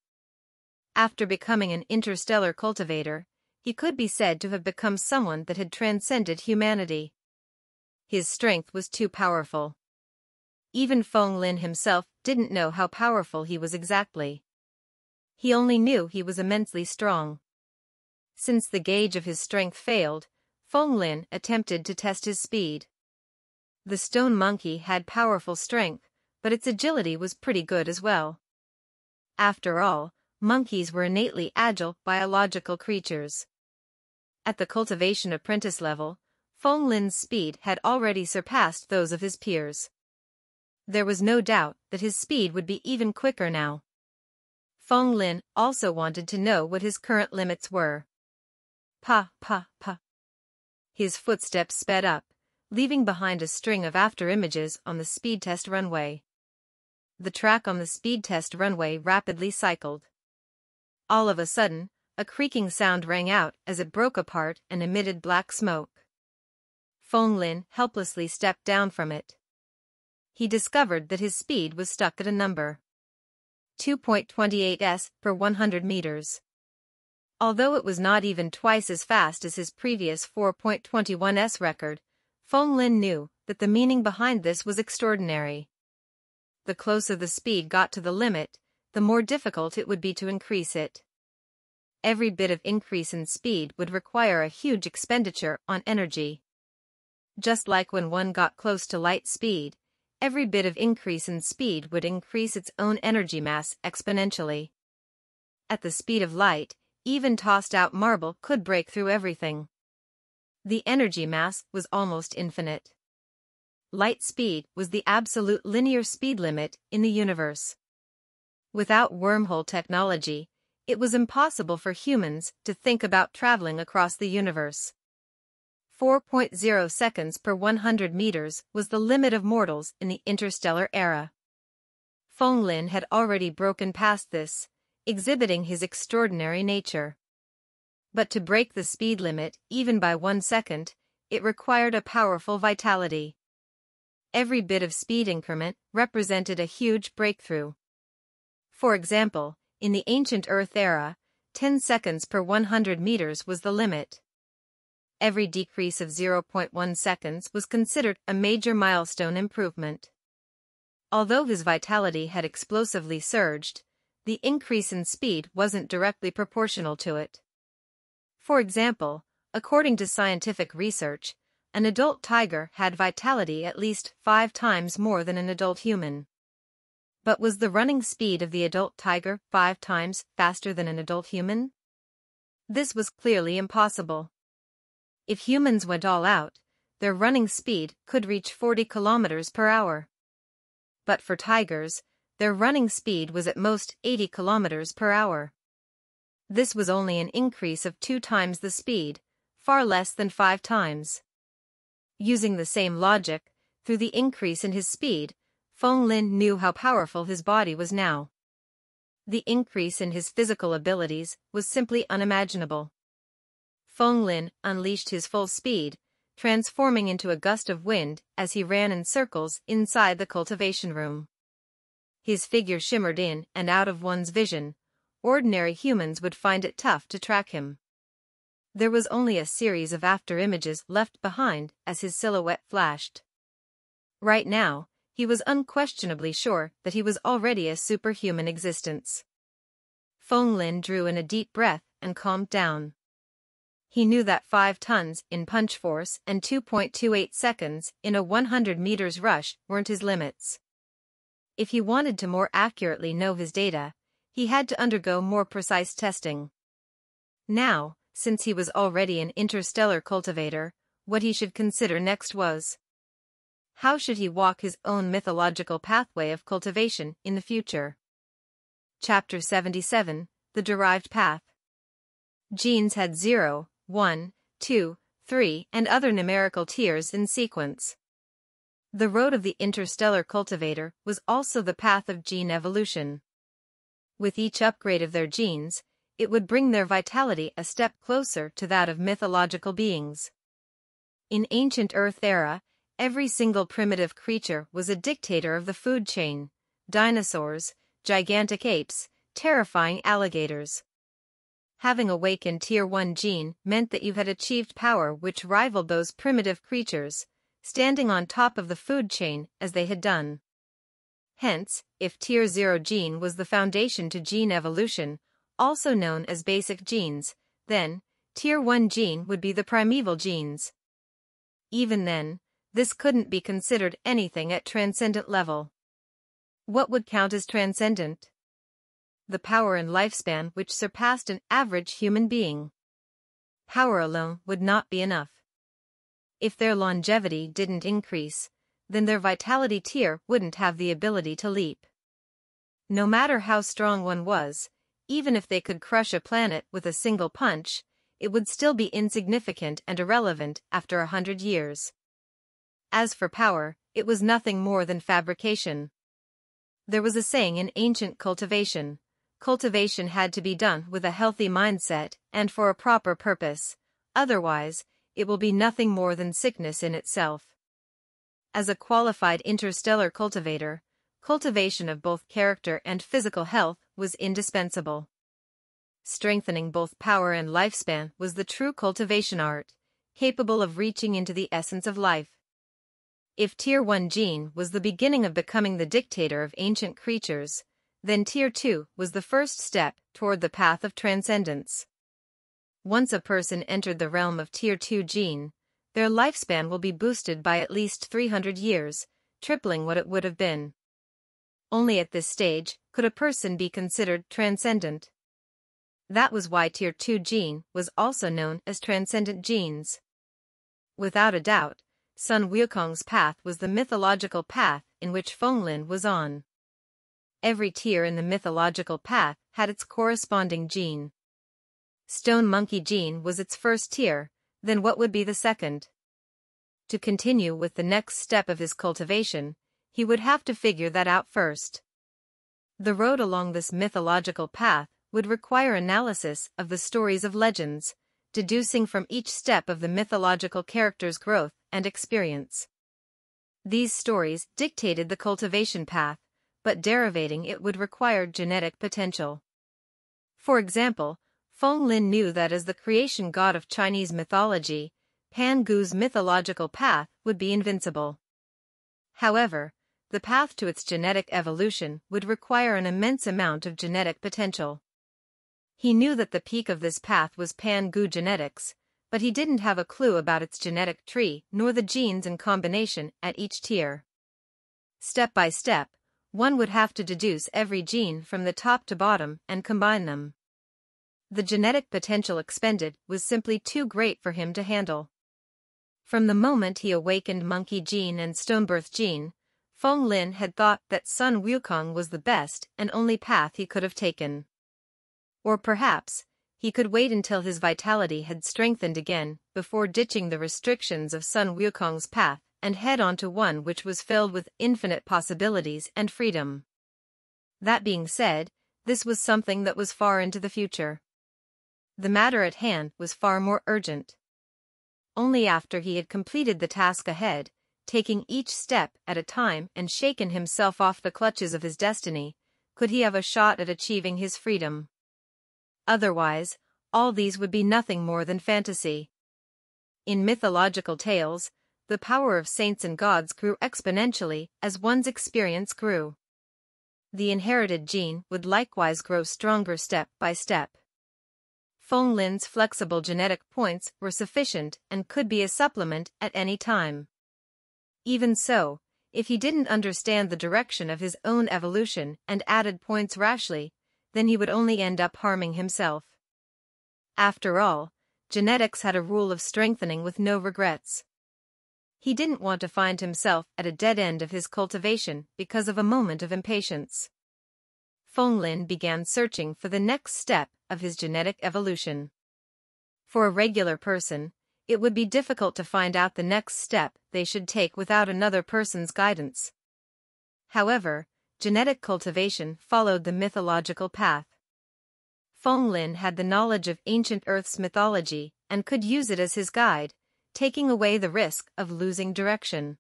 After becoming an interstellar cultivator, he could be said to have become someone that had transcended humanity. His strength was too powerful. Even Feng Lin himself didn't know how powerful he was exactly. He only knew he was immensely strong. Since the gauge of his strength failed, Feng Lin attempted to test his speed. The stone monkey had powerful strength, but its agility was pretty good as well. After all, monkeys were innately agile biological creatures. At the cultivation apprentice level, Feng Lin's speed had already surpassed those of his peers. There was no doubt that his speed would be even quicker now. Feng Lin also wanted to know what his current limits were. Pa, pa, pa. His footsteps sped up, leaving behind a string of after images on the speed test runway. The track on the speed test runway rapidly cycled. All of a sudden, a creaking sound rang out as it broke apart and emitted black smoke. Feng Lin helplessly stepped down from it. He discovered that his speed was stuck at a number. 2.28 s per 100 meters. Although it was not even twice as fast as his previous 4.21 s record, Feng Lin knew that the meaning behind this was extraordinary. The closer the speed got to the limit, the more difficult it would be to increase it. Every bit of increase in speed would require a huge expenditure on energy. Just like when one got close to light speed, every bit of increase in speed would increase its own energy mass exponentially. At the speed of light, even tossed-out marble could break through everything. The energy mass was almost infinite. Light speed was the absolute linear speed limit in the universe. Without wormhole technology, it was impossible for humans to think about traveling across the universe. 4.0 seconds per 100 meters was the limit of mortals in the interstellar era. Feng Lin had already broken past this, exhibiting his extraordinary nature. But to break the speed limit even by 1 second, it required a powerful vitality. Every bit of speed increment represented a huge breakthrough. For example, in the ancient Earth era, 10 seconds per 100 meters was the limit. Every decrease of 0.1 seconds was considered a major milestone improvement. Although his vitality had explosively surged, the increase in speed wasn't directly proportional to it. For example, according to scientific research, an adult tiger had vitality at least 5 times more than an adult human. But was the running speed of the adult tiger 5 times faster than an adult human? This was clearly impossible. If humans went all out, their running speed could reach 40 kilometers per hour. But for tigers, their running speed was at most 80 kilometers per hour. This was only an increase of 2 times the speed, far less than 5 times. Using the same logic, through the increase in his speed, Feng Lin knew how powerful his body was now. The increase in his physical abilities was simply unimaginable. Feng Lin unleashed his full speed, transforming into a gust of wind as he ran in circles inside the cultivation room. His figure shimmered in and out of one's vision. Ordinary humans would find it tough to track him. There was only a series of after-images left behind as his silhouette flashed. Right now, he was unquestionably sure that he was already a superhuman existence. Feng Lin drew in a deep breath and calmed down. He knew that 5 tons in punch force and 2.28 seconds in a 100 meters rush weren't his limits. If he wanted to more accurately know his data, he had to undergo more precise testing. Now, since he was already an interstellar cultivator, what he should consider next was: how should he walk his own mythological pathway of cultivation in the future? Chapter 77, The Derived Path. Genes had 0, 1, 2, 3, and other numerical tiers in sequence. The road of the interstellar cultivator was also the path of gene evolution. With each upgrade of their genes, it would bring their vitality a step closer to that of mythological beings. In ancient Earth era, every single primitive creature was a dictator of the food chain: dinosaurs, gigantic apes, terrifying alligators. Having awakened Tier 1 gene meant that you had achieved power which rivaled those primitive creatures, standing on top of the food chain as they had done. Hence, if Tier 0 gene was the foundation to gene evolution, also known as basic genes, then Tier 1 gene would be the primeval genes. Even then, this couldn't be considered anything at transcendent level. What would count as transcendent? The power and lifespan which surpassed an average human being. Power alone would not be enough. If their longevity didn't increase, then their vitality tier wouldn't have the ability to leap. No matter how strong one was, even if they could crush a planet with a single punch, it would still be insignificant and irrelevant after 100 years. As for power, it was nothing more than fabrication. There was a saying in ancient cultivation: cultivation had to be done with a healthy mindset and for a proper purpose, otherwise, it will be nothing more than sickness in itself. As a qualified interstellar cultivator, cultivation of both character and physical health was indispensable. Strengthening both power and lifespan was the true cultivation art, capable of reaching into the essence of life. If Tier 1 gene was the beginning of becoming the dictator of ancient creatures, then Tier 2 was the first step toward the path of transcendence. Once a person entered the realm of Tier 2 gene, their lifespan will be boosted by at least 300 years, tripling what it would have been. Only at this stage could a person be considered transcendent. That was why Tier 2 gene was also known as transcendent genes. Without a doubt, Sun Wukong's path was the mythological path in which Feng Lin was on. Every tier in the mythological path had its corresponding gene. Stone Monkey gene was its first tier, then what would be the second? To continue with the next step of his cultivation, he would have to figure that out first. The road along this mythological path would require analysis of the stories of legends, deducing from each step of the mythological character's growth and experience. These stories dictated the cultivation path, but derivating it would require genetic potential. For example, Feng Lin knew that as the creation god of Chinese mythology, Pan Gu's mythological path would be invincible. However, the path to its genetic evolution would require an immense amount of genetic potential. He knew that the peak of this path was Pan Gu genetics, but he didn't have a clue about its genetic tree nor the genes in combination at each tier. Step by step, one would have to deduce every gene from the top to bottom and combine them. The genetic potential expended was simply too great for him to handle. From the moment he awakened Monkey gene and Stonebirth gene, Feng Lin had thought that Sun Wukong was the best and only path he could have taken. Or perhaps, he could wait until his vitality had strengthened again before ditching the restrictions of Sun Wukong's path and head on to one which was filled with infinite possibilities and freedom. That being said, this was something that was far into the future. The matter at hand was far more urgent. Only after he had completed the task ahead, taking each step at a time and shaken himself off the clutches of his destiny, could he have a shot at achieving his freedom. Otherwise, all these would be nothing more than fantasy. In mythological tales, the power of saints and gods grew exponentially as one's experience grew. The inherited gene would likewise grow stronger step by step. Feng Lin's flexible genetic points were sufficient and could be a supplement at any time. Even so, if he didn't understand the direction of his own evolution and added points rashly, then he would only end up harming himself. After all, genetics had a rule of strengthening with no regrets. He didn't want to find himself at a dead end of his cultivation because of a moment of impatience. Feng Lin began searching for the next step of his genetic evolution. For a regular person, it would be difficult to find out the next step they should take without another person's guidance. However, genetic cultivation followed the mythological path. Feng Lin had the knowledge of ancient Earth's mythology and could use it as his guide, taking away the risk of losing direction.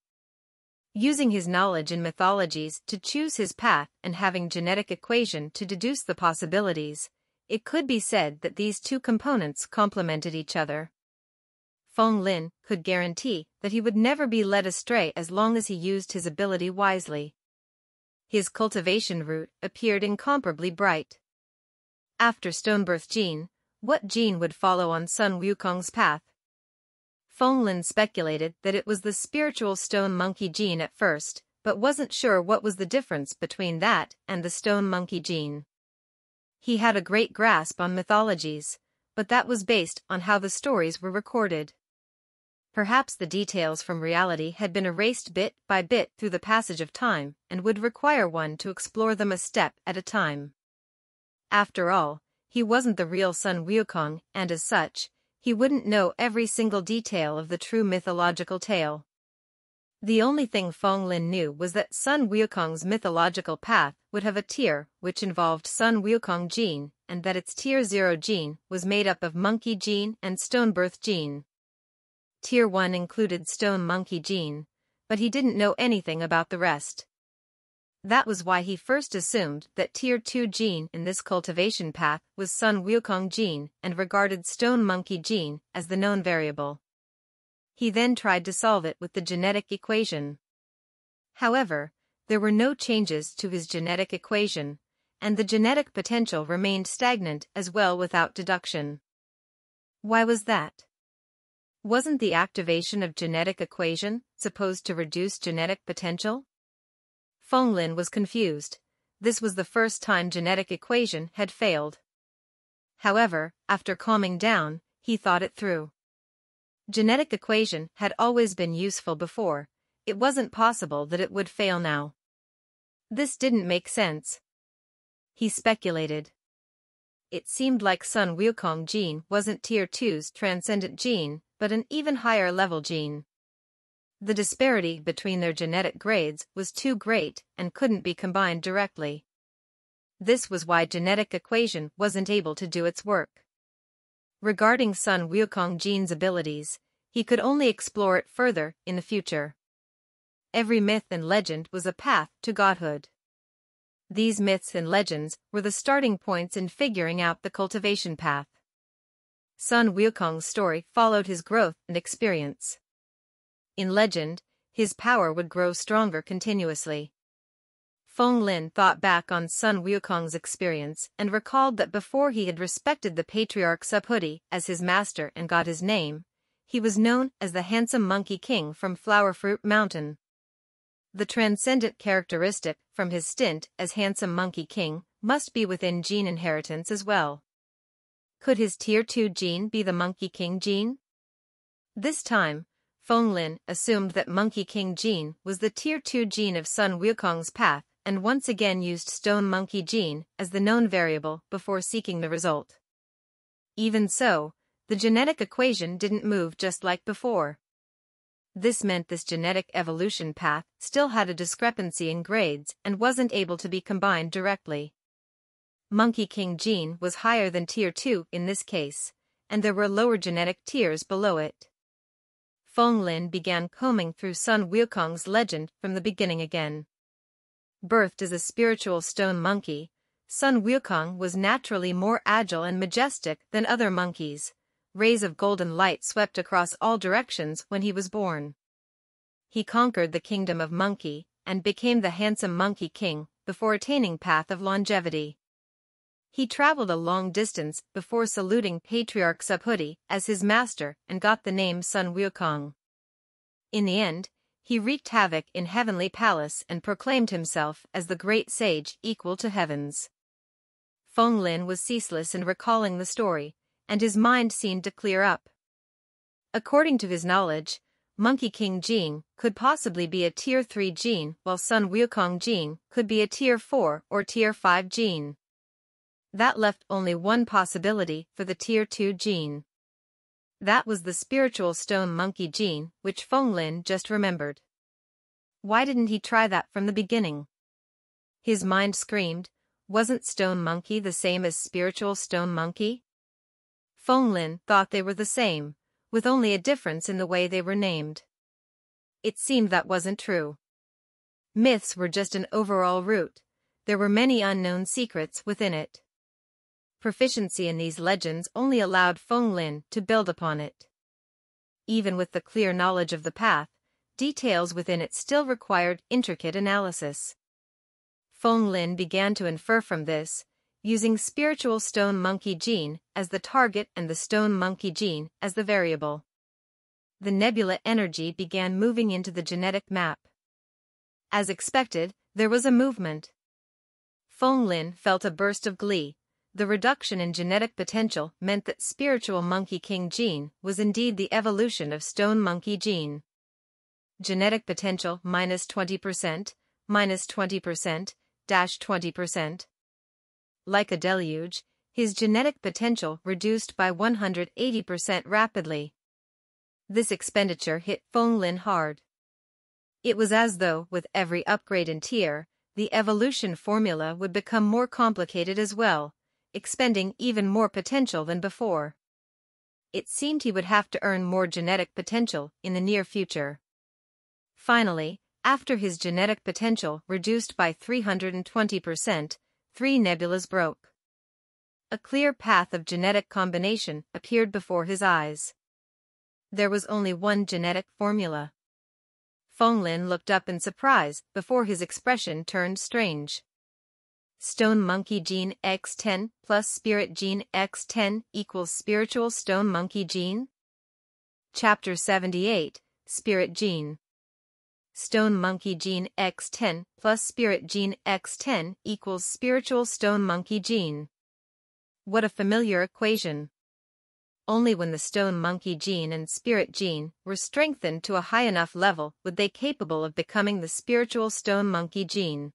Using his knowledge in mythologies to choose his path and having genetic equation to deduce the possibilities, it could be said that these two components complemented each other. Feng Lin could guarantee that he would never be led astray as long as he used his ability wisely. His cultivation route appeared incomparably bright. After Stonebirth gene, what gene would follow on Sun Wukong's path? Feng Lin speculated that it was the spiritual stone monkey gene at first, but wasn't sure what was the difference between that and the stone monkey gene. He had a great grasp on mythologies, but that was based on how the stories were recorded. Perhaps the details from reality had been erased bit by bit through the passage of time and would require one to explore them a step at a time. After all, he wasn't the real Sun Wukong, and as such, he wouldn't know every single detail of the true mythological tale. The only thing Feng Lin knew was that Sun Wukong's mythological path would have a tier which involved Sun Wukong gene, and that its Tier 0 gene was made up of Monkey gene and Stonebirth gene. Tier 1 included Stone Monkey gene, but he didn't know anything about the rest. That was why he first assumed that Tier 2 gene in this cultivation path was Sun Wukong gene and regarded Stone Monkey gene as the known variable. He then tried to solve it with the genetic equation. However, there were no changes to his genetic equation, and the genetic potential remained stagnant as well without deduction. Why was that? Wasn't the activation of genetic equation supposed to reduce genetic potential? Feng Lin was confused. This was the first time genetic equation had failed. However, after calming down, he thought it through. Genetic equation had always been useful before. It wasn't possible that it would fail now. This didn't make sense. He speculated. It seemed like Sun Wukong gene wasn't Tier 2's transcendent gene, but an even higher level gene. The disparity between their genetic grades was too great and couldn't be combined directly. This was why genetic equation wasn't able to do its work. Regarding Sun Wukong gene's abilities, he could only explore it further in the future. Every myth and legend was a path to godhood. These myths and legends were the starting points in figuring out the cultivation path. Sun Wukong's story followed his growth and experience. In legend, his power would grow stronger continuously. Feng Lin thought back on Sun Wukong's experience and recalled that before he had respected the patriarch Subhuti as his master and got his name, he was known as the handsome Monkey King from Flowerfruit Mountain. The transcendent characteristic from his stint as handsome Monkey King must be within gene inheritance as well. Could his Tier 2 gene be the Monkey King gene? This time, Feng Lin assumed that Monkey King gene was the Tier 2 gene of Sun Wukong's path and once again used Stone Monkey gene as the known variable before seeking the result. Even so, the genetic equation didn't move just like before. This meant this genetic evolution path still had a discrepancy in grades and wasn't able to be combined directly. Monkey King gene was higher than Tier 2 in this case, and there were lower genetic tiers below it. Feng Lin began combing through Sun Wukong's legend from the beginning again. Birthed as a spiritual stone monkey, Sun Wukong was naturally more agile and majestic than other monkeys. Rays of golden light swept across all directions when he was born. He conquered the kingdom of Monkey and became the handsome Monkey King before attaining path of longevity. He traveled a long distance before saluting Patriarch Subhuti as his master and got the name Sun Wukong. In the end, he wreaked havoc in Heavenly Palace and proclaimed himself as the great sage equal to heavens. Feng Lin was ceaseless in recalling the story, and his mind seemed to clear up. According to his knowledge, Monkey King gene could possibly be a Tier 3 gene while Sun Wukong gene could be a Tier 4 or Tier 5 gene. That left only one possibility for the Tier 2 gene. That was the spiritual stone monkey gene which Feng Lin just remembered. Why didn't he try that from the beginning? His mind screamed, wasn't stone monkey the same as spiritual stone monkey? Feng Lin thought they were the same, with only a difference in the way they were named. It seemed that wasn't true. Myths were just an overall root. There were many unknown secrets within it. Proficiency in these legends only allowed Feng Lin to build upon it. Even with the clear knowledge of the path, details within it still required intricate analysis. Feng Lin began to infer from this, using spiritual stone monkey gene as the target and the stone monkey gene as the variable. The nebula energy began moving into the genetic map. As expected, there was a movement. Feng Lin felt a burst of glee. The reduction in genetic potential meant that spiritual Monkey King gene was indeed the evolution of stone monkey gene. Genetic potential minus 20%, minus 20%, dash 20%. Like a deluge, his genetic potential reduced by 180% rapidly. This expenditure hit Feng Lin hard. It was as though, with every upgrade in tier, the evolution formula would become more complicated as well, expending even more potential than before. It seemed he would have to earn more genetic potential in the near future. Finally, after his genetic potential reduced by 320%, 3 nebulas broke. A clear path of genetic combination appeared before his eyes. There was only one genetic formula. Feng Lin looked up in surprise before his expression turned strange. Stone monkey gene X10 plus spirit gene X10 equals spiritual stone monkey gene? Chapter 78, Spirit Gene. Stone monkey gene X10 plus spirit gene X10 equals spiritual stone monkey gene. What a familiar equation. Only when the stone monkey gene and spirit gene were strengthened to a high enough level would they capable of becoming the spiritual stone monkey gene.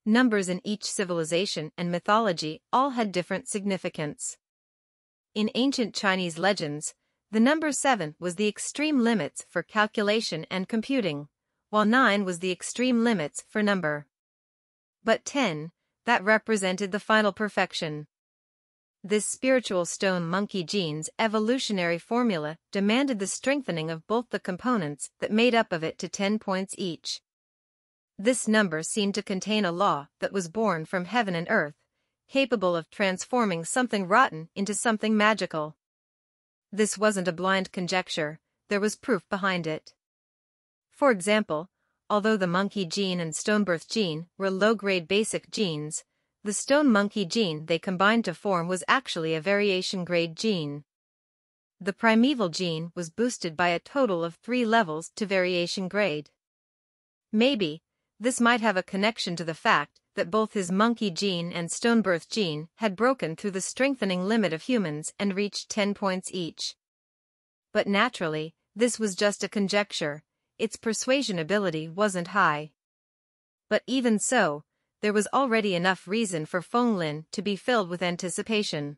Numbers in each civilization and mythology all had different significance. In ancient Chinese legends, the number 7 was the extreme limits for calculation and computing, while 9 was the extreme limits for number. But 10, that represented the final perfection. This spiritual stone monkey gene's evolutionary formula demanded the strengthening of both the components that made up of it to 10 points each. This number seemed to contain a law that was born from heaven and earth, capable of transforming something rotten into something magical. This wasn't a blind conjecture, there was proof behind it. For example, although the monkey gene and stonebirth gene were low-grade basic genes, the stone monkey gene they combined to form was actually a variation grade gene. The primeval gene was boosted by a total of 3 levels to variation grade. Maybe, this might have a connection to the fact that both his monkey gene and stonebirth gene had broken through the strengthening limit of humans and reached 10 points each. But naturally, this was just a conjecture, its persuasion ability wasn't high. But even so, there was already enough reason for Feng Lin to be filled with anticipation.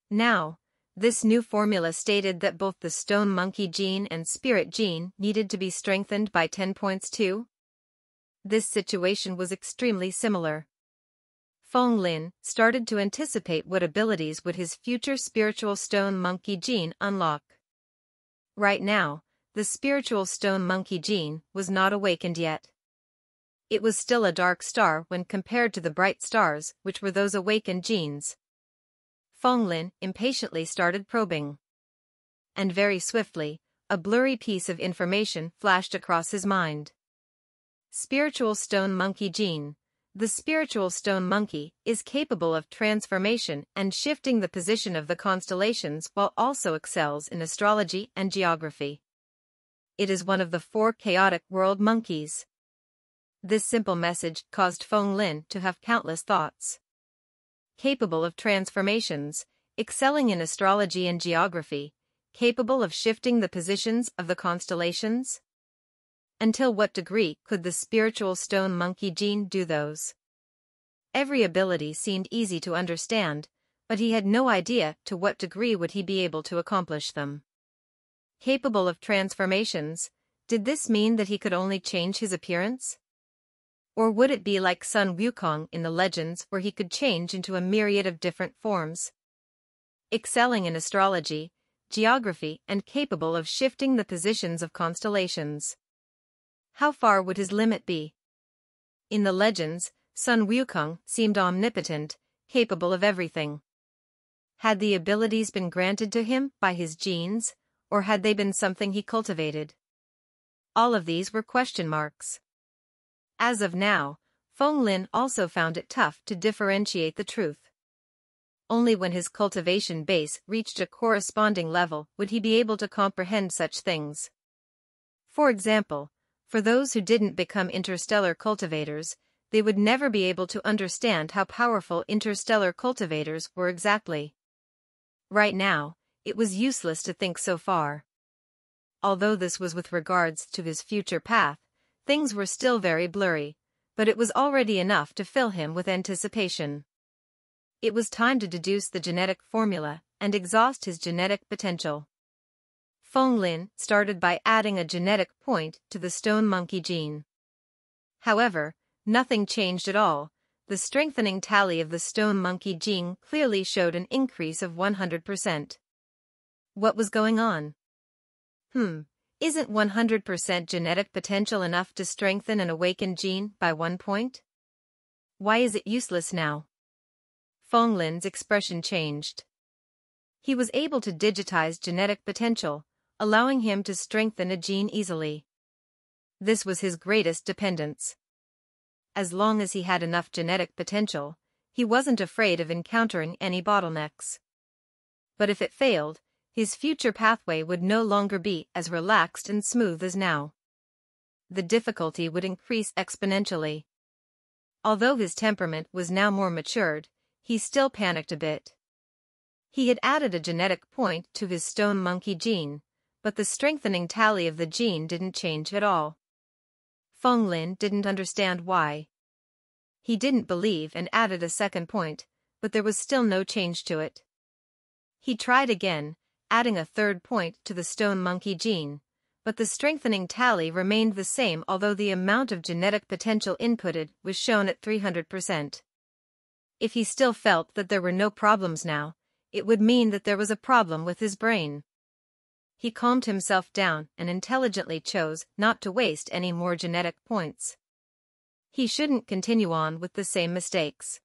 Now, this new formula stated that both the stone monkey gene and spirit gene needed to be strengthened by 10 points too. This situation was extremely similar. Feng Lin started to anticipate what abilities would his future spiritual stone monkey gene unlock. Right now, the spiritual stone monkey gene was not awakened yet. It was still a dark star when compared to the bright stars which were those awakened genes. Feng Lin impatiently started probing. And very swiftly, a blurry piece of information flashed across his mind. Spiritual stone monkey gene. The spiritual stone monkey is capable of transformation and shifting the position of the constellations while also excels in astrology and geography. It is one of the 4 chaotic world monkeys. This simple message caused Feng Lin to have countless thoughts. Capable of transformations, excelling in astrology and geography, capable of shifting the positions of the constellations? Until what degree could the spiritual stone monkey gene do those? Every ability seemed easy to understand, but he had no idea to what degree would he be able to accomplish them. Capable of transformations, did this mean that he could only change his appearance? Or would it be like Sun Wukong in the legends where he could change into a myriad of different forms? Excelling in astrology, geography and capable of shifting the positions of constellations. How far would his limit be? In the legends, Sun Wukong seemed omnipotent, capable of everything. Had the abilities been granted to him by his genes, or had they been something he cultivated? All of these were question marks. As of now, Feng Lin also found it tough to differentiate the truth. Only when his cultivation base reached a corresponding level would he be able to comprehend such things. For example, for those who didn't become interstellar cultivators, they would never be able to understand how powerful interstellar cultivators were exactly. Right now, it was useless to think so far. Although this was with regards to his future path, things were still very blurry, but it was already enough to fill him with anticipation. It was time to deduce the genetic formula and exhaust his genetic potential. Feng Lin started by adding a genetic point to the stone monkey gene. However, nothing changed at all. The strengthening tally of the stone monkey gene clearly showed an increase of 100%. What was going on? Isn't 100% genetic potential enough to strengthen an awakened gene by 1 point? Why is it useless now? Feng Lin's expression changed. He was able to digitize genetic potential, allowing him to strengthen a gene easily. This was his greatest dependence. As long as he had enough genetic potential, he wasn't afraid of encountering any bottlenecks. But if it failed, his future pathway would no longer be as relaxed and smooth as now. The difficulty would increase exponentially. Although his temperament was now more matured, he still panicked a bit. He had added a genetic point to his stone monkey gene, but the strengthening tally of the gene didn't change at all. Feng Lin didn't understand why. He didn't believe and added a second point, but there was still no change to it. He tried again, adding a third point to the stone monkey gene, but the strengthening tally remained the same although the amount of genetic potential inputted was shown at 300%. If he still felt that there were no problems now, it would mean that there was a problem with his brain. He calmed himself down and intelligently chose not to waste any more genetic points. He shouldn't continue on with the same mistakes.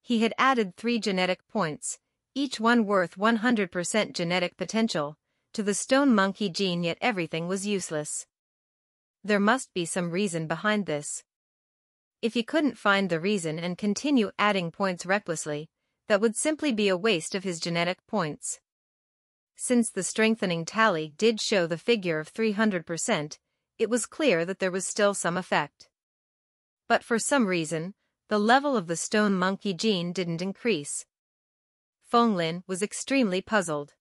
He had added 3 genetic points, each one worth 100% genetic potential, to the stone monkey gene, yet everything was useless. There must be some reason behind this. If he couldn't find the reason and continue adding points recklessly, that would simply be a waste of his genetic points. Since the strengthening tally did show the figure of 300%, it was clear that there was still some effect. But for some reason, the level of the stone monkey gene didn't increase. Feng Lin was extremely puzzled.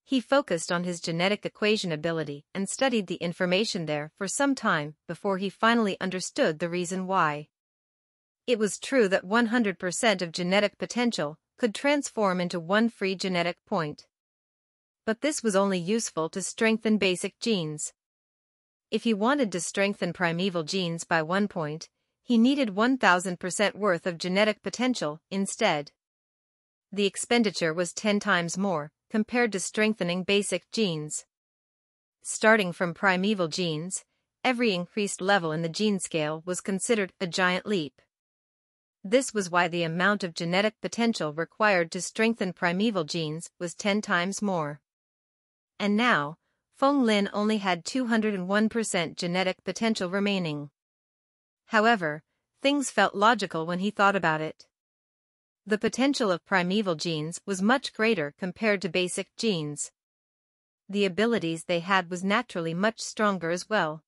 He focused on his genetic equation ability and studied the information there for some time before he finally understood the reason why. It was true that 100% of genetic potential could transform into 1 free genetic point. But this was only useful to strengthen basic genes. If he wanted to strengthen primeval genes by 1 point, He needed 1000% worth of genetic potential instead. The expenditure was 10 times more, compared to strengthening basic genes. Starting from primeval genes, every increased level in the gene scale was considered a giant leap. This was why the amount of genetic potential required to strengthen primeval genes was 10 times more. And now, Feng Lin only had 201% genetic potential remaining. However, things felt logical when he thought about it. The potential of primeval genes was much greater compared to basic genes. The abilities they had was naturally much stronger as well.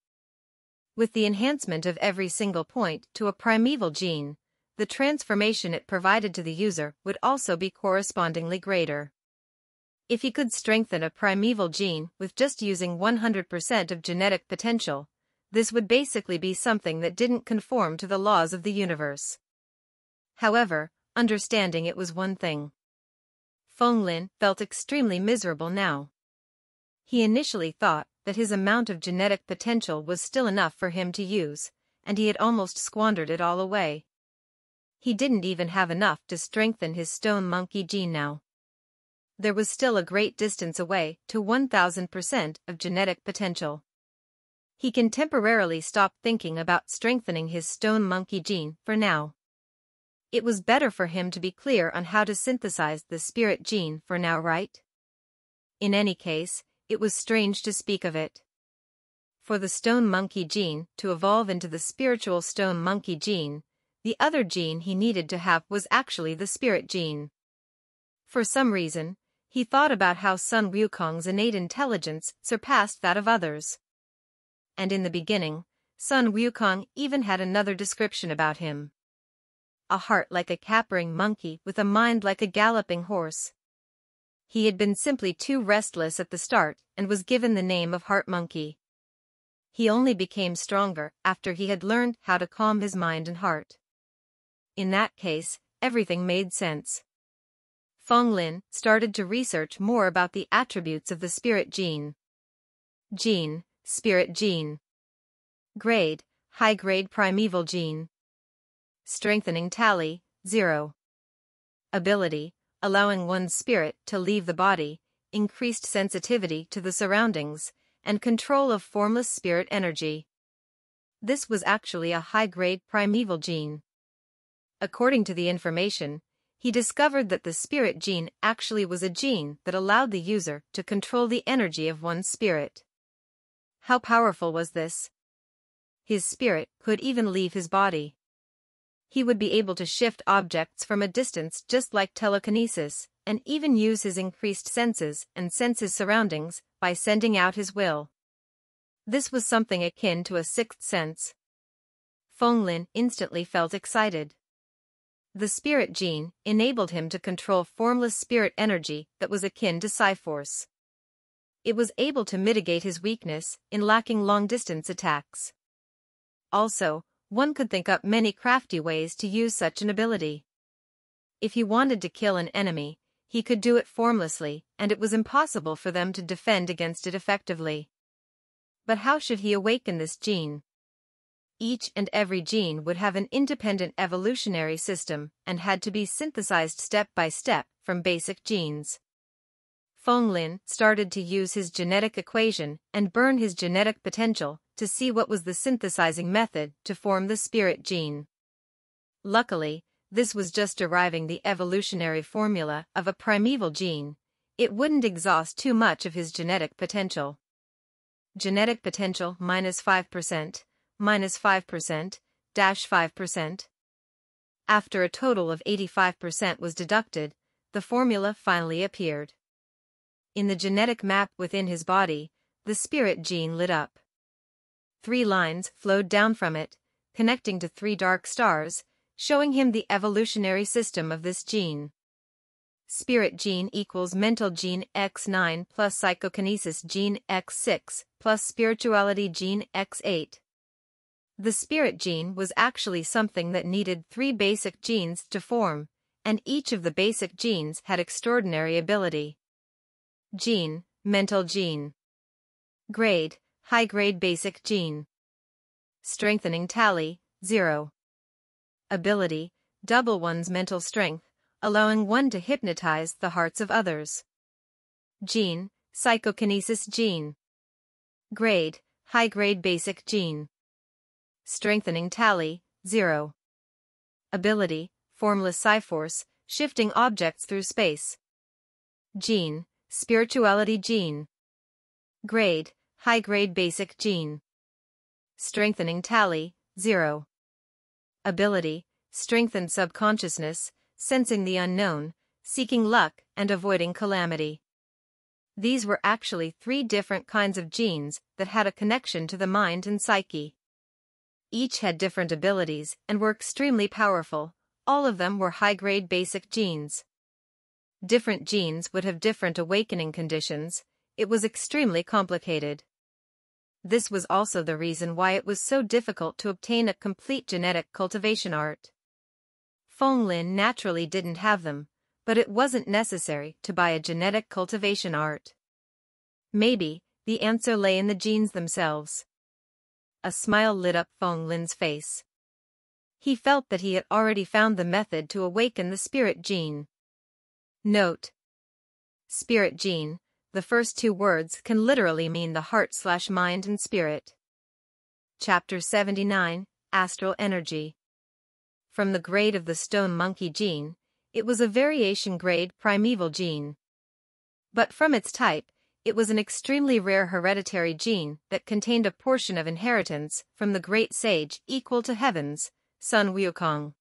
With the enhancement of every single point to a primeval gene, the transformation it provided to the user would also be correspondingly greater. If he could strengthen a primeval gene with just using 100% of genetic potential, this would basically be something that didn't conform to the laws of the universe. However, understanding it was one thing. Feng Lin felt extremely miserable now. He initially thought that his amount of genetic potential was still enough for him to use, and he had almost squandered it all away. He didn't even have enough to strengthen his stone monkey gene now. There was still a great distance away to 1000% of genetic potential. He can temporarily stop thinking about strengthening his stone monkey gene for now. It was better for him to be clear on how to synthesize the spirit gene for now, right? In any case, it was strange to speak of it. For the stone monkey gene to evolve into the spiritual stone monkey gene, the other gene he needed to have was actually the spirit gene. For some reason, he thought about how Sun Wukong's innate intelligence surpassed that of others. And in the beginning, Sun Wukong even had another description about him. A heart like a capering monkey with a mind like a galloping horse. He had been simply too restless at the start and was given the name of Heart Monkey. He only became stronger after he had learned how to calm his mind and heart. In that case, everything made sense. Feng Lin started to research more about the attributes of the spirit gene. Gene, spirit gene. Grade, high-grade primeval gene. Strengthening tally, 0. Ability, allowing one's spirit to leave the body, increased sensitivity to the surroundings, and control of formless spirit energy. This was actually a high-grade primeval gene. According to the information, he discovered that the spirit gene actually was a gene that allowed the user to control the energy of one's spirit. How powerful was this? His spirit could even leave his body. He would be able to shift objects from a distance just like telekinesis, and even use his increased senses and sense his surroundings by sending out his will. This was something akin to a sixth sense. Feng Lin instantly felt excited. The spirit gene enabled him to control formless spirit energy that was akin to Psi-Force. It was able to mitigate his weakness in lacking long-distance attacks. Also, one could think up many crafty ways to use such an ability. If he wanted to kill an enemy, he could do it formlessly, and it was impossible for them to defend against it effectively. But how should he awaken this gene? Each and every gene would have an independent evolutionary system and had to be synthesized step by step from basic genes. Feng Lin started to use his genetic equation and burn his genetic potential to see what was the synthesizing method to form the spirit gene. Luckily, this was just deriving the evolutionary formula of a primeval gene. It wouldn't exhaust too much of his genetic potential. Genetic potential minus 5%. Minus 5%, dash 5%. After a total of 85% was deducted, the formula finally appeared. In the genetic map within his body, the spirit gene lit up. 3 lines flowed down from it, connecting to 3 dark stars, showing him the evolutionary system of this gene. Spirit gene equals mental gene X9 plus psychokinesis gene X6 plus spirituality gene X8. The spirit gene was actually something that needed 3 basic genes to form, and each of the basic genes had extraordinary ability. Gene, mental gene. Grade, high-grade basic gene. Strengthening tally, 0. ability, double one's mental strength, allowing one to hypnotize the hearts of others. Gene, psychokinesis gene. Grade, high-grade basic gene. Strengthening tally, 0. Ability, formless psi-force, shifting objects through space. Gene, spirituality gene. Grade, high-grade basic gene. Strengthening tally, 0. Ability, strengthened subconsciousness, sensing the unknown, seeking luck and avoiding calamity. These were actually 3 different kinds of genes that had a connection to the mind and psyche. Each had different abilities and were extremely powerful. All of them were high-grade basic genes. Different genes would have different awakening conditions. It was extremely complicated. This was also the reason why it was so difficult to obtain a complete genetic cultivation art. Feng Lin naturally didn't have them, but it wasn't necessary to buy a genetic cultivation art. Maybe the answer lay in the genes themselves. A smile lit up Feng Lin's face. He felt that he had already found the method to awaken the spirit gene. Note: spirit gene, the first 2 words can literally mean the heart/mind and spirit. Chapter 79, Astral Energy. From the grade of the stone monkey gene, it was a variation grade primeval gene. But from its type, it was an extremely rare hereditary gene that contained a portion of inheritance from the great sage equal to heaven's, Sun Wukong.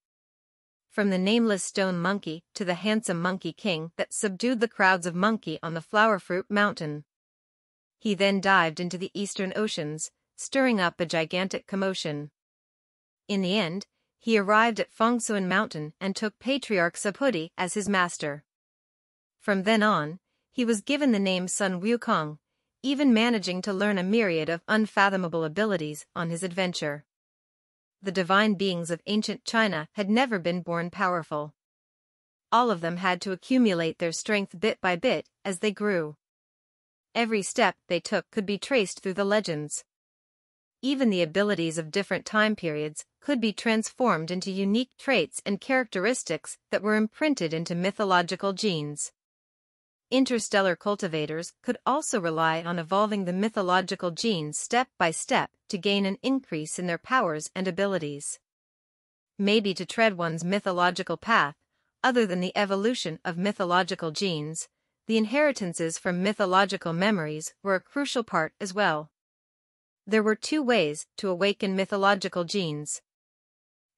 From the nameless stone monkey to the handsome monkey king that subdued the crowds of monkey on the flower fruit mountain. He then dived into the eastern oceans, stirring up a gigantic commotion. In the end, he arrived at Fengsuan Mountain and took Patriarch Sapudi as his master. From then on, he was given the name Sun Wukong, even managing to learn a myriad of unfathomable abilities on his adventure. The divine beings of ancient China had never been born powerful. All of them had to accumulate their strength bit by bit as they grew. Every step they took could be traced through the legends. Even the abilities of different time periods could be transformed into unique traits and characteristics that were imprinted into mythological genes. Interstellar cultivators could also rely on evolving the mythological genes step by step to gain an increase in their powers and abilities. Maybe to tread one's mythological path, other than the evolution of mythological genes, the inheritances from mythological memories were a crucial part as well. There were 2 ways to awaken mythological genes.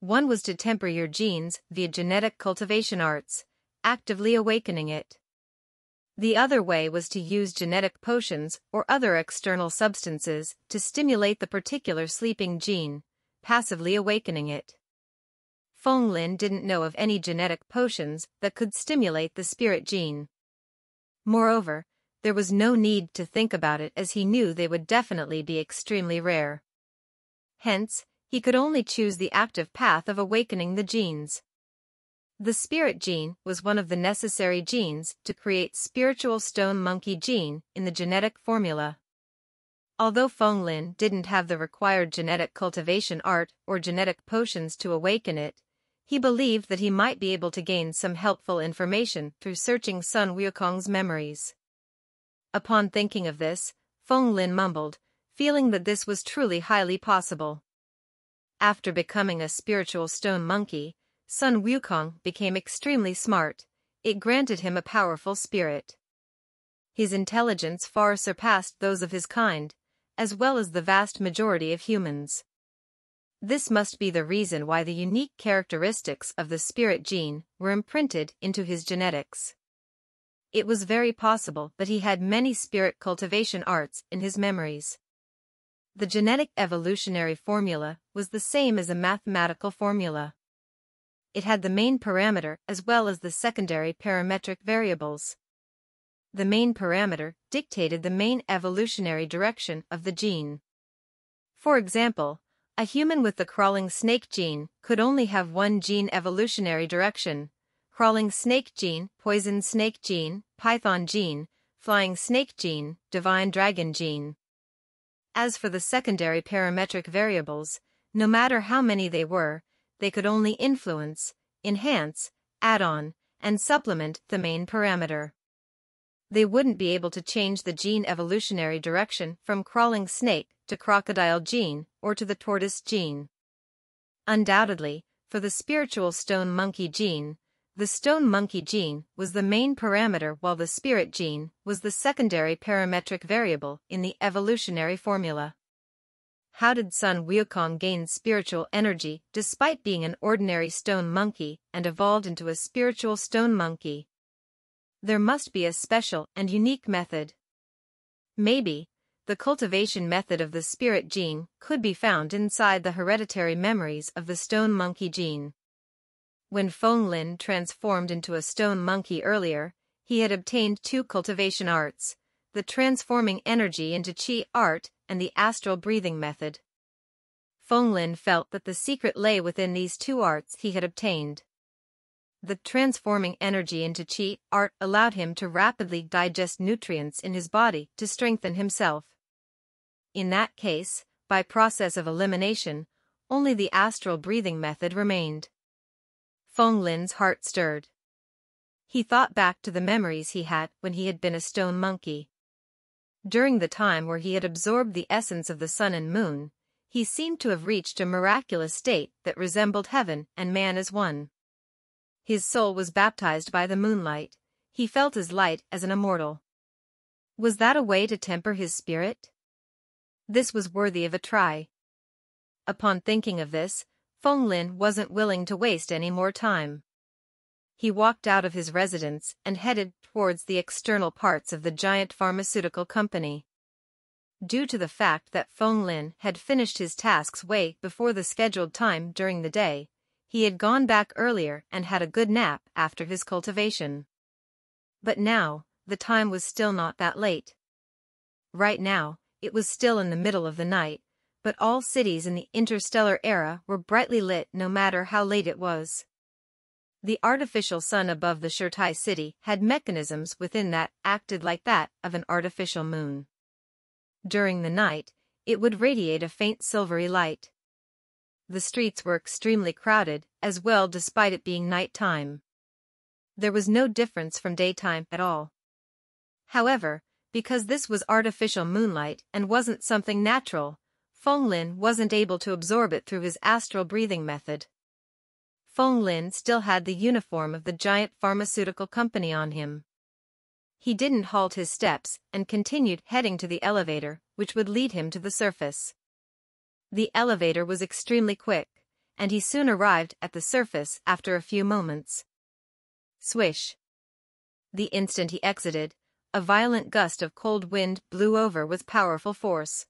One was to temper your genes via genetic cultivation arts, actively awakening it. The other way was to use genetic potions or other external substances to stimulate the particular sleeping gene, passively awakening it. Feng Lin didn't know of any genetic potions that could stimulate the spirit gene. Moreover, there was no need to think about it as he knew they would definitely be extremely rare. Hence, he could only choose the active path of awakening the genes. The spirit gene was one of the necessary genes to create spiritual stone monkey gene in the genetic formula. Although Feng Lin didn't have the required genetic cultivation art or genetic potions to awaken it, he believed that he might be able to gain some helpful information through searching Sun Wukong's memories. Upon thinking of this, Feng Lin mumbled, feeling that this was truly highly possible. After becoming a spiritual stone monkey, Sun Wukong became extremely smart. It granted him a powerful spirit. His intelligence far surpassed those of his kind, as well as the vast majority of humans. This must be the reason why the unique characteristics of the spirit gene were imprinted into his genetics. It was very possible that he had many spirit cultivation arts in his memories. The genetic evolutionary formula was the same as a mathematical formula. It had the main parameter as well as the secondary parametric variables. The main parameter dictated the main evolutionary direction of the gene. For example, a human with the crawling snake gene could only have one gene evolutionary direction: crawling snake gene, poison snake gene, python gene, flying snake gene, divine dragon gene. As for the secondary parametric variables, no matter how many they were, they could only influence, enhance, add on, and supplement the main parameter. They wouldn't be able to change the gene evolutionary direction from crawling snake to crocodile gene or to the tortoise gene. Undoubtedly, for the spiritual stone monkey gene, the stone monkey gene was the main parameter while the spirit gene was the secondary parametric variable in the evolutionary formula. How did Sun Wukong gain spiritual energy despite being an ordinary stone monkey and evolved into a spiritual stone monkey? There must be a special and unique method. Maybe, the cultivation method of the spirit gene could be found inside the hereditary memories of the stone monkey gene. When Feng Lin transformed into a stone monkey earlier, he had obtained two cultivation arts, the transforming energy into qi art and the astral breathing method. Feng Lin felt that the secret lay within these two arts he had obtained. The transforming energy into qi art allowed him to rapidly digest nutrients in his body to strengthen himself. In that case, by process of elimination, only the astral breathing method remained. Feng Lin's heart stirred. He thought back to the memories he had when he had been a stone monkey. During the time where he had absorbed the essence of the sun and moon, he seemed to have reached a miraculous state that resembled heaven and man as one. His soul was baptized by the moonlight. He felt as light as an immortal. Was that a way to temper his spirit? This was worthy of a try. Upon thinking of this, Feng Lin wasn't willing to waste any more time. He walked out of his residence and headed towards the external parts of the giant pharmaceutical company. Due to the fact that Feng Lin had finished his tasks way before the scheduled time during the day, he had gone back earlier and had a good nap after his cultivation. But now, the time was still not that late. Right now, it was still in the middle of the night, but all cities in the interstellar era were brightly lit no matter how late it was. The artificial sun above the Shirtai city had mechanisms within that acted like that of an artificial moon. During the night, it would radiate a faint silvery light. The streets were extremely crowded as well despite it being night time. There was no difference from daytime at all. However, because this was artificial moonlight and wasn't something natural, Feng Lin wasn't able to absorb it through his astral breathing method. Feng Lin still had the uniform of the giant pharmaceutical company on him. He didn't halt his steps and continued heading to the elevator, which would lead him to the surface. The elevator was extremely quick, and he soon arrived at the surface after a few moments. Swish! The instant he exited, a violent gust of cold wind blew over with powerful force.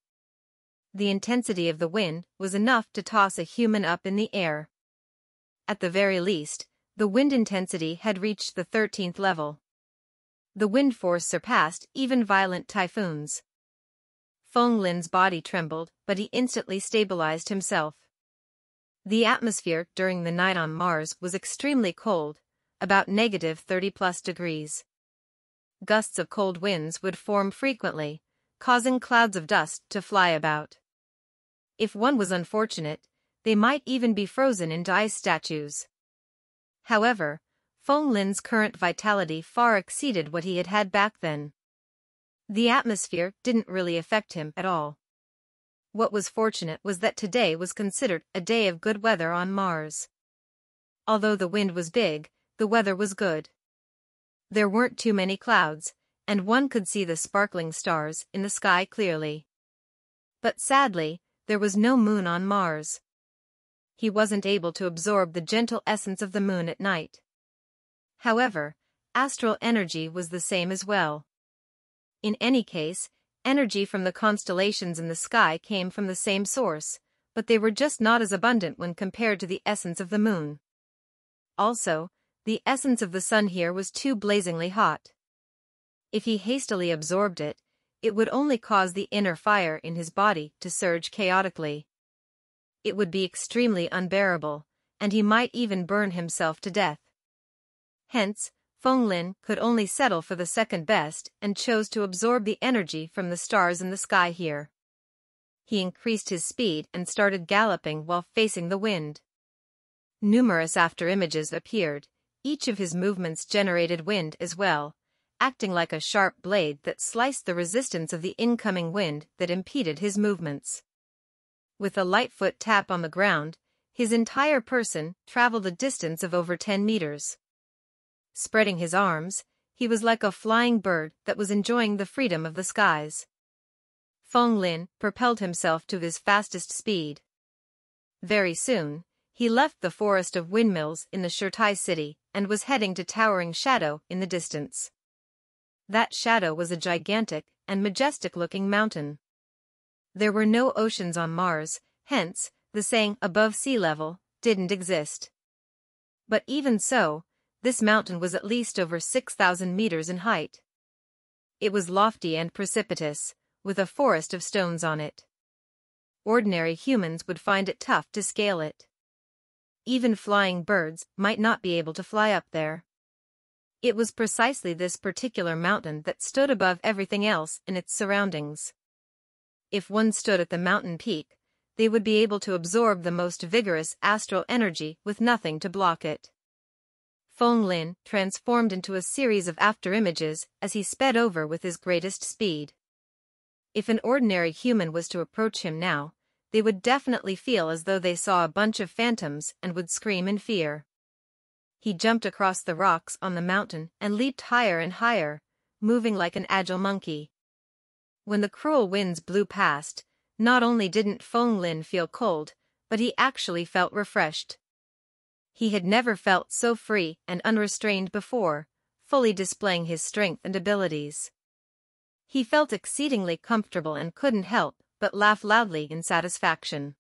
The intensity of the wind was enough to toss a human up in the air. At the very least, the wind intensity had reached the 13th level. The wind force surpassed even violent typhoons. Feng Lin's body trembled, but he instantly stabilized himself. The atmosphere during the night on Mars was extremely cold, about -30+ degrees. Gusts of cold winds would form frequently, causing clouds of dust to fly about. If one was unfortunate, they might even be frozen into ice statues. However, Feng Lin's current vitality far exceeded what he had had back then. The atmosphere didn't really affect him at all. What was fortunate was that today was considered a day of good weather on Mars. Although the wind was big, the weather was good. There weren't too many clouds, and one could see the sparkling stars in the sky clearly. But sadly, there was no moon on Mars. He wasn't able to absorb the gentle essence of the moon at night. However, astral energy was the same as well. In any case, energy from the constellations in the sky came from the same source, but they were just not as abundant when compared to the essence of the moon. Also, the essence of the sun here was too blazingly hot. If he hastily absorbed it, it would only cause the inner fire in his body to surge chaotically. It would be extremely unbearable, and he might even burn himself to death. Hence, Feng Lin could only settle for the second best and chose to absorb the energy from the stars in the sky here. He increased his speed and started galloping while facing the wind. Numerous afterimages appeared, each of his movements generated wind as well, acting like a sharp blade that sliced the resistance of the incoming wind that impeded his movements. With a light foot tap on the ground, his entire person traveled a distance of over 10 meters. Spreading his arms, he was like a flying bird that was enjoying the freedom of the skies. Feng Lin propelled himself to his fastest speed. Very soon, he left the forest of windmills in the Shirtai city and was heading to towering shadow in the distance. That shadow was a gigantic and majestic-looking mountain. There were no oceans on Mars, hence, the saying above sea level didn't exist. But even so, this mountain was at least over 6,000 meters in height. It was lofty and precipitous, with a forest of stones on it. Ordinary humans would find it tough to scale it. Even flying birds might not be able to fly up there. It was precisely this particular mountain that stood above everything else in its surroundings. If one stood at the mountain peak, they would be able to absorb the most vigorous astral energy with nothing to block it. Feng Lin transformed into a series of afterimages as he sped over with his greatest speed. If an ordinary human was to approach him now, they would definitely feel as though they saw a bunch of phantoms and would scream in fear. He jumped across the rocks on the mountain and leaped higher and higher, moving like an agile monkey. When the cruel winds blew past, not only didn't Feng Lin feel cold, but he actually felt refreshed. He had never felt so free and unrestrained before, fully displaying his strength and abilities. He felt exceedingly comfortable and couldn't help but laugh loudly in satisfaction.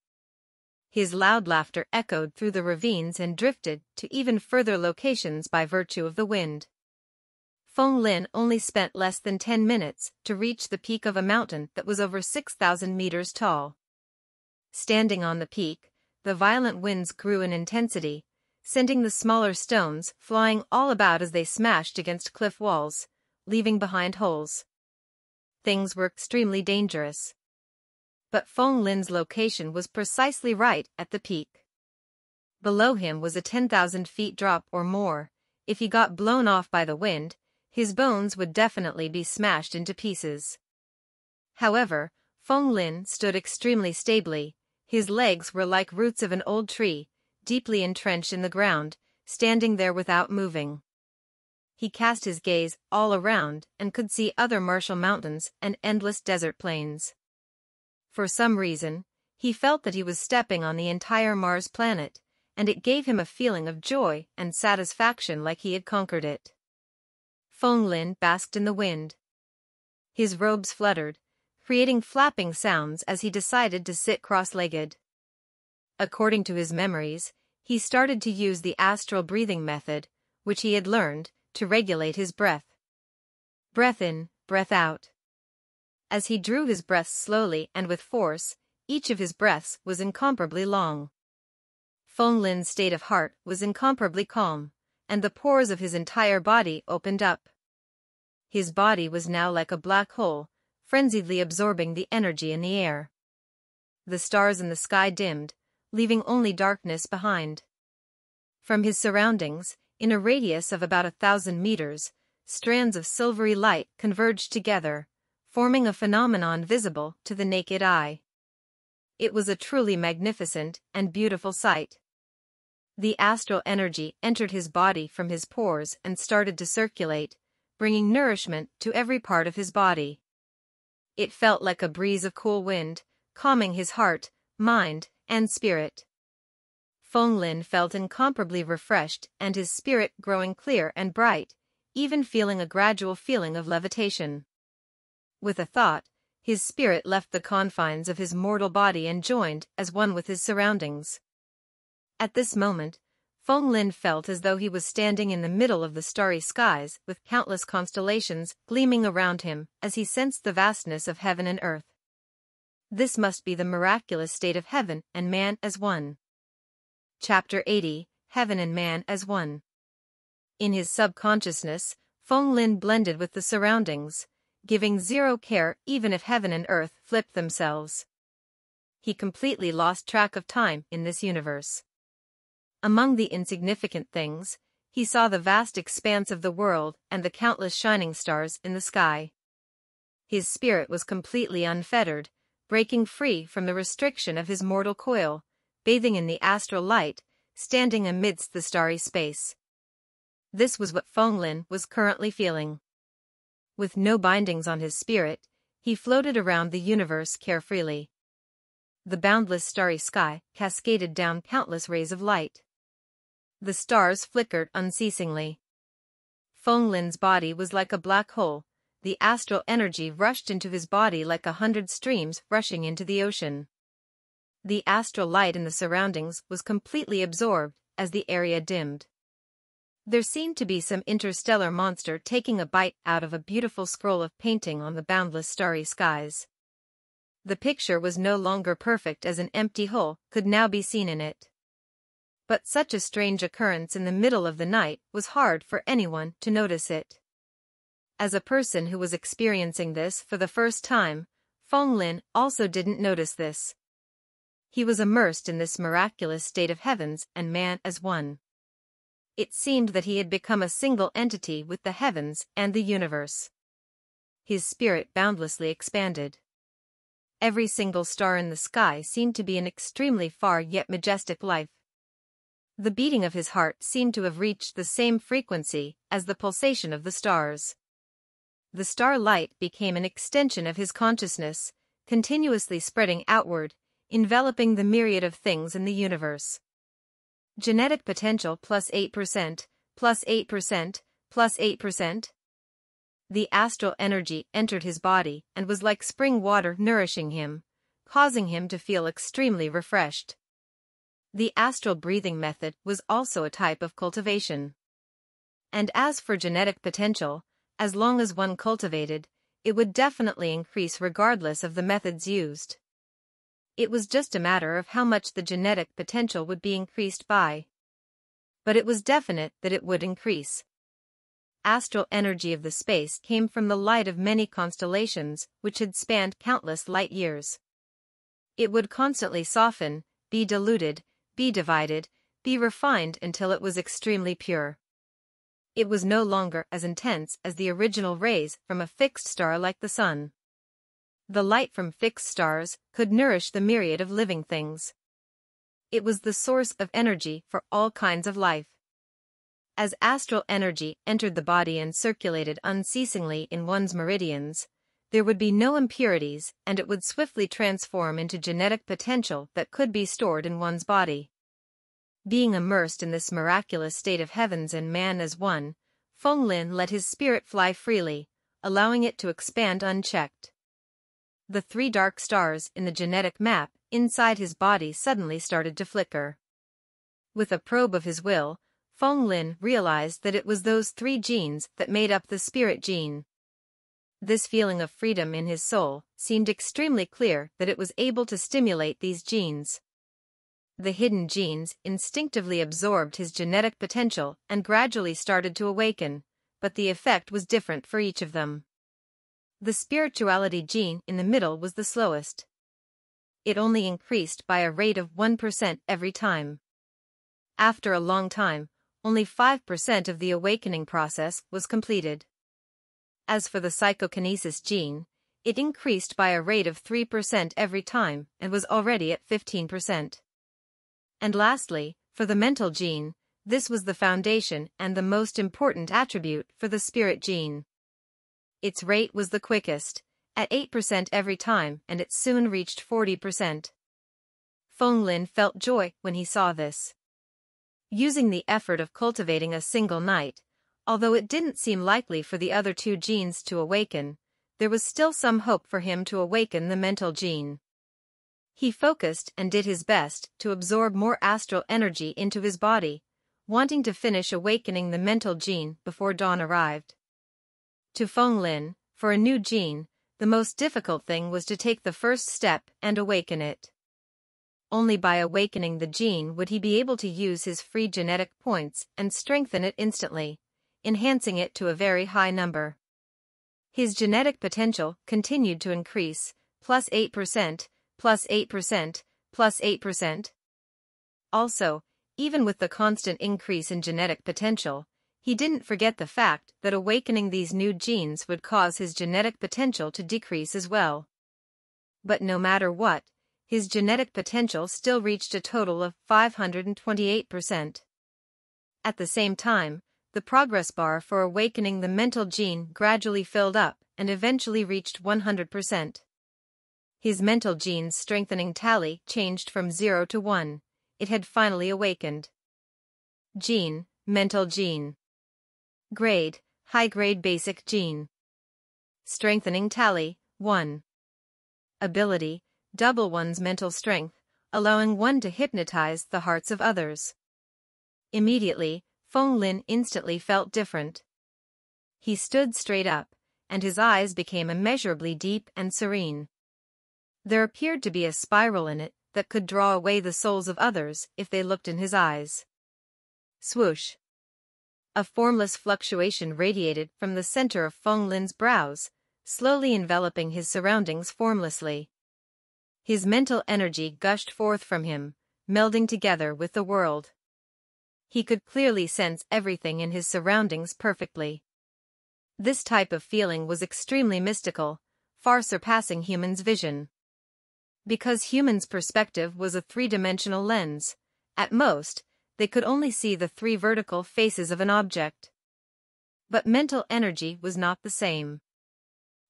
His loud laughter echoed through the ravines and drifted to even further locations by virtue of the wind. Feng Lin only spent less than 10 minutes to reach the peak of a mountain that was over 6,000 meters tall. Standing on the peak, the violent winds grew in intensity, sending the smaller stones flying all about as they smashed against cliff walls, leaving behind holes. Things were extremely dangerous. But Feng Lin's location was precisely right at the peak. Below him was a 10,000 feet drop or more. If he got blown off by the wind, his bones would definitely be smashed into pieces. However, Feng Lin stood extremely stably. His legs were like roots of an old tree, deeply entrenched in the ground, standing there without moving. He cast his gaze all around and could see other martial mountains and endless desert plains. For some reason, he felt that he was stepping on the entire Mars planet, and it gave him a feeling of joy and satisfaction like he had conquered it. Feng Lin basked in the wind. His robes fluttered, creating flapping sounds as he decided to sit cross-legged. According to his memories, he started to use the astral breathing method, which he had learned, to regulate his breath. Breath in, breath out. As he drew his breaths slowly and with force, each of his breaths was incomparably long. Feng Lin's state of heart was incomparably calm, and the pores of his entire body opened up. His body was now like a black hole, frenziedly absorbing the energy in the air. The stars in the sky dimmed, leaving only darkness behind. From his surroundings, in a radius of about 1,000 meters, strands of silvery light converged together, forming a phenomenon visible to the naked eye. It was a truly magnificent and beautiful sight. The astral energy entered his body from his pores and started to circulate, bringing nourishment to every part of his body. It felt like a breeze of cool wind, calming his heart, mind, and spirit. Feng Lin felt incomparably refreshed and his spirit growing clear and bright, even feeling a gradual feeling of levitation. With a thought, his spirit left the confines of his mortal body and joined as one with his surroundings. At this moment, Feng Lin felt as though he was standing in the middle of the starry skies with countless constellations gleaming around him as he sensed the vastness of heaven and earth. This must be the miraculous state of heaven and man as one. Chapter 80, Heaven and Man as One. In his subconsciousness, Feng Lin blended with the surroundings, giving zero care even if heaven and earth flipped themselves. He completely lost track of time in this universe. Among the insignificant things, he saw the vast expanse of the world and the countless shining stars in the sky. His spirit was completely unfettered, breaking free from the restriction of his mortal coil, bathing in the astral light, standing amidst the starry space. This was what Feng was currently feeling. With no bindings on his spirit, he floated around the universe carefreely. The boundless starry sky cascaded down countless rays of light. The stars flickered unceasingly. Feng body was like a black hole. The astral energy rushed into his body like 100 streams rushing into the ocean. The astral light in the surroundings was completely absorbed as the area dimmed. There seemed to be some interstellar monster taking a bite out of a beautiful scroll of painting on the boundless starry skies. The picture was no longer perfect as an empty hole could now be seen in it. But such a strange occurrence in the middle of the night was hard for anyone to notice it. As a person who was experiencing this for the first time, Feng also didn't notice this. He was immersed in this miraculous state of heavens and man as one. It seemed that he had become a single entity with the heavens and the universe. His spirit boundlessly expanded. Every single star in the sky seemed to be an extremely far yet majestic life. The beating of his heart seemed to have reached the same frequency as the pulsation of the stars. The star light became an extension of his consciousness, continuously spreading outward, enveloping the myriad of things in the universe. Genetic potential plus 8%, plus 8%, plus 8%. The astral energy entered his body and was like spring water nourishing him, causing him to feel extremely refreshed. The astral breathing method was also a type of cultivation. And as for genetic potential, as long as one cultivated, it would definitely increase regardless of the methods used. It was just a matter of how much the genetic potential would be increased by. But it was definite that it would increase. Astral energy of the space came from the light of many constellations which had spanned countless light years. It would constantly soften, be diluted, be divided, be refined until it was extremely pure. It was no longer as intense as the original rays from a fixed star like the sun. The light from fixed stars could nourish the myriad of living things. It was the source of energy for all kinds of life. As astral energy entered the body and circulated unceasingly in one's meridians, there would be no impurities and it would swiftly transform into genetic potential that could be stored in one's body. Being immersed in this miraculous state of heavens and man as one, Feng let his spirit fly freely, allowing it to expand unchecked. The 3 dark stars in the genetic map inside his body suddenly started to flicker. With a probe of his will, Feng realized that it was those 3 genes that made up the spirit gene. This feeling of freedom in his soul seemed extremely clear that it was able to stimulate these genes. The hidden genes instinctively absorbed his genetic potential and gradually started to awaken, but the effect was different for each of them. The spirituality gene in the middle was the slowest. It only increased by a rate of 1% every time. After a long time, only 5% of the awakening process was completed. As for the psychokinesis gene, it increased by a rate of 3% every time and was already at 15%. And lastly, for the mental gene, this was the foundation and the most important attribute for the spirit gene. Its rate was the quickest, at 8% every time, and it soon reached 40%. Feng felt joy when he saw this. Using the effort of cultivating a single night, although it didn't seem likely for the other 2 genes to awaken, there was still some hope for him to awaken the mental gene. He focused and did his best to absorb more astral energy into his body, wanting to finish awakening the mental gene before dawn arrived. To Feng for a new gene, the most difficult thing was to take the first step and awaken it. Only by awakening the gene would he be able to use his free genetic points and strengthen it instantly, enhancing it to a very high number. His genetic potential continued to increase, plus 8%, plus 8%, plus 8%. Also, even with the constant increase in genetic potential, he didn't forget the fact that awakening these new genes would cause his genetic potential to decrease as well. But no matter what, his genetic potential still reached a total of 528%. At the same time, the progress bar for awakening the mental gene gradually filled up and eventually reached 100%. His mental gene's strengthening tally changed from 0 to 1. It had finally awakened. Gene, mental gene. Grade, high-grade basic gene. Strengthening tally, 1. Ability, double one's mental strength, allowing one to hypnotize the hearts of others. Immediately, Feng Lin instantly felt different. He stood straight up, and his eyes became immeasurably deep and serene. There appeared to be a spiral in it that could draw away the souls of others if they looked in his eyes. Swoosh! A formless fluctuation radiated from the center of Feng Lin's brows, slowly enveloping his surroundings formlessly. His mental energy gushed forth from him, melding together with the world. He could clearly sense everything in his surroundings perfectly. This type of feeling was extremely mystical, far surpassing humans' vision. Because humans' perspective was a three-dimensional lens, at most, they could only see the three vertical faces of an object. But mental energy was not the same.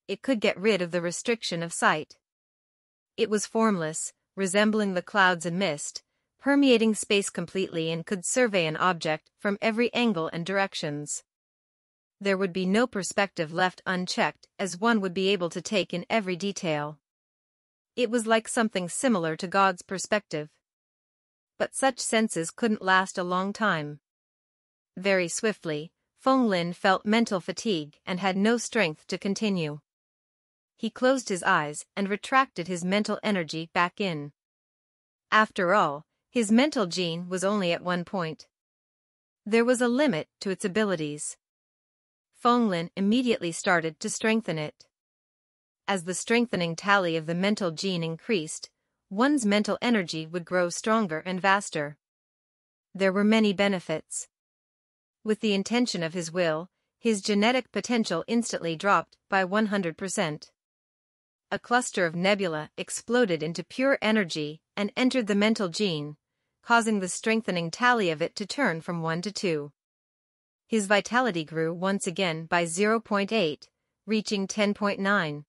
It could get rid of the restriction of sight. It was formless, resembling the clouds and mist, permeating space completely, and could survey an object from every angle and directions. There would be no perspective left unchecked, as one would be able to take in every detail. It was like something similar to God's perspective. But such senses couldn't last a long time. Very swiftly, Feng Lin felt mental fatigue and had no strength to continue. He closed his eyes and retracted his mental energy back in. After all, his mental gene was only at 1 point. There was a limit to its abilities. Feng Lin immediately started to strengthen it. As the strengthening tally of the mental gene increased, one's mental energy would grow stronger and vaster. There were many benefits. With the intention of his will, his genetic potential instantly dropped by 100%. A cluster of nebula exploded into pure energy and entered the mental gene, causing the strengthening tally of it to turn from 1 to 2. His vitality grew once again by 0.8, reaching 10.9.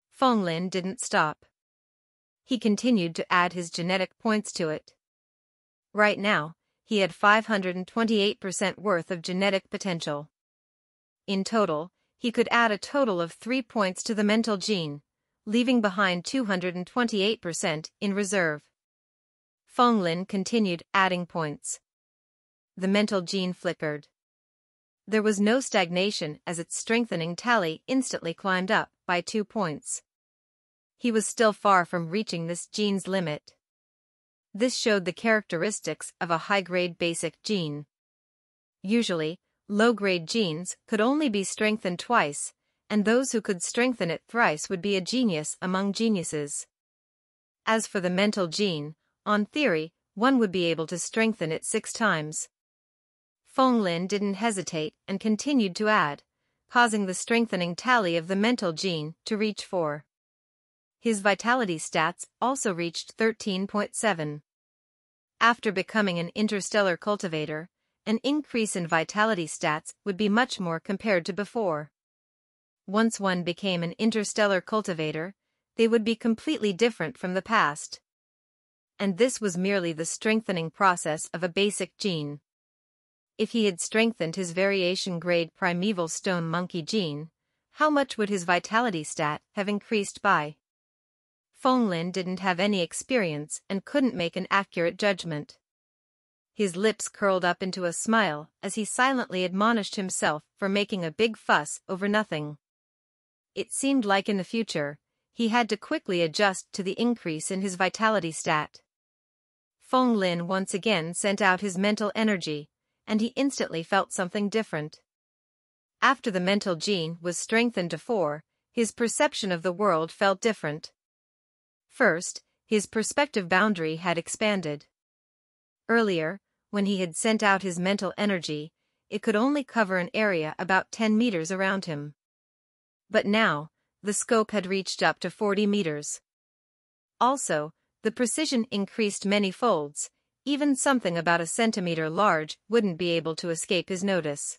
Feng Lin didn't stop. He continued to add his genetic points to it. Right now, he had 528% worth of genetic potential. In total, he could add a total of 3 points to the mental gene, leaving behind 228% in reserve. Feng Lin continued adding points. The mental gene flickered. There was no stagnation as its strengthening tally instantly climbed up by 2 points. He was still far from reaching this gene's limit. This showed the characteristics of a high-grade basic gene. Usually, low-grade genes could only be strengthened twice, and those who could strengthen it thrice would be a genius among geniuses. As for the mental gene, on theory, one would be able to strengthen it 6 times. Feng Lin didn't hesitate and continued to add, causing the strengthening tally of the mental gene to reach 4. His vitality stats also reached 13.7. After becoming an interstellar cultivator, an increase in vitality stats would be much more compared to before. Once one became an interstellar cultivator, they would be completely different from the past. And this was merely the strengthening process of a basic gene. If he had strengthened his variation-grade primeval stone monkey gene, how much would his vitality stat have increased by? Feng Lin didn't have any experience and couldn't make an accurate judgment. His lips curled up into a smile as he silently admonished himself for making a big fuss over nothing. It seemed like in the future, he had to quickly adjust to the increase in his vitality stat. Feng Lin once again sent out his mental energy, and he instantly felt something different. After the mental gene was strengthened to 4, his perception of the world felt different. First, his perspective boundary had expanded. Earlier, when he had sent out his mental energy, it could only cover an area about 10 meters around him. But now, the scope had reached up to 40 meters. Also, the precision increased many folds. Even something about a centimeter large wouldn't be able to escape his notice.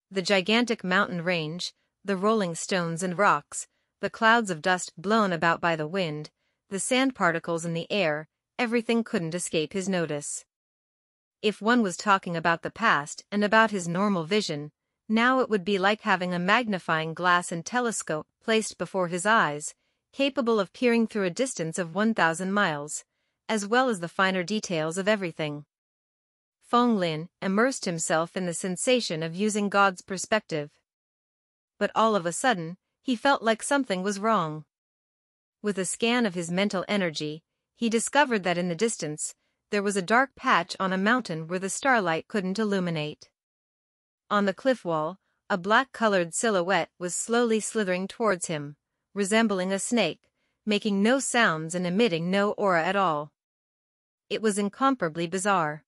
The gigantic mountain range, the rolling stones and rocks, the clouds of dust blown about by the wind, the sand particles in the air, everything couldn't escape his notice. If one was talking about the past and about his normal vision, now it would be like having a magnifying glass and telescope placed before his eyes, capable of peering through a distance of 1,000 miles, as well as the finer details of everything. Feng Lin immersed himself in the sensation of using God's perspective. But all of a sudden, he felt like something was wrong. With a scan of his mental energy, he discovered that in the distance, there was a dark patch on a mountain where the starlight couldn't illuminate. On the cliff wall, a black-colored silhouette was slowly slithering towards him, resembling a snake, making no sounds and emitting no aura at all. It was incomparably bizarre.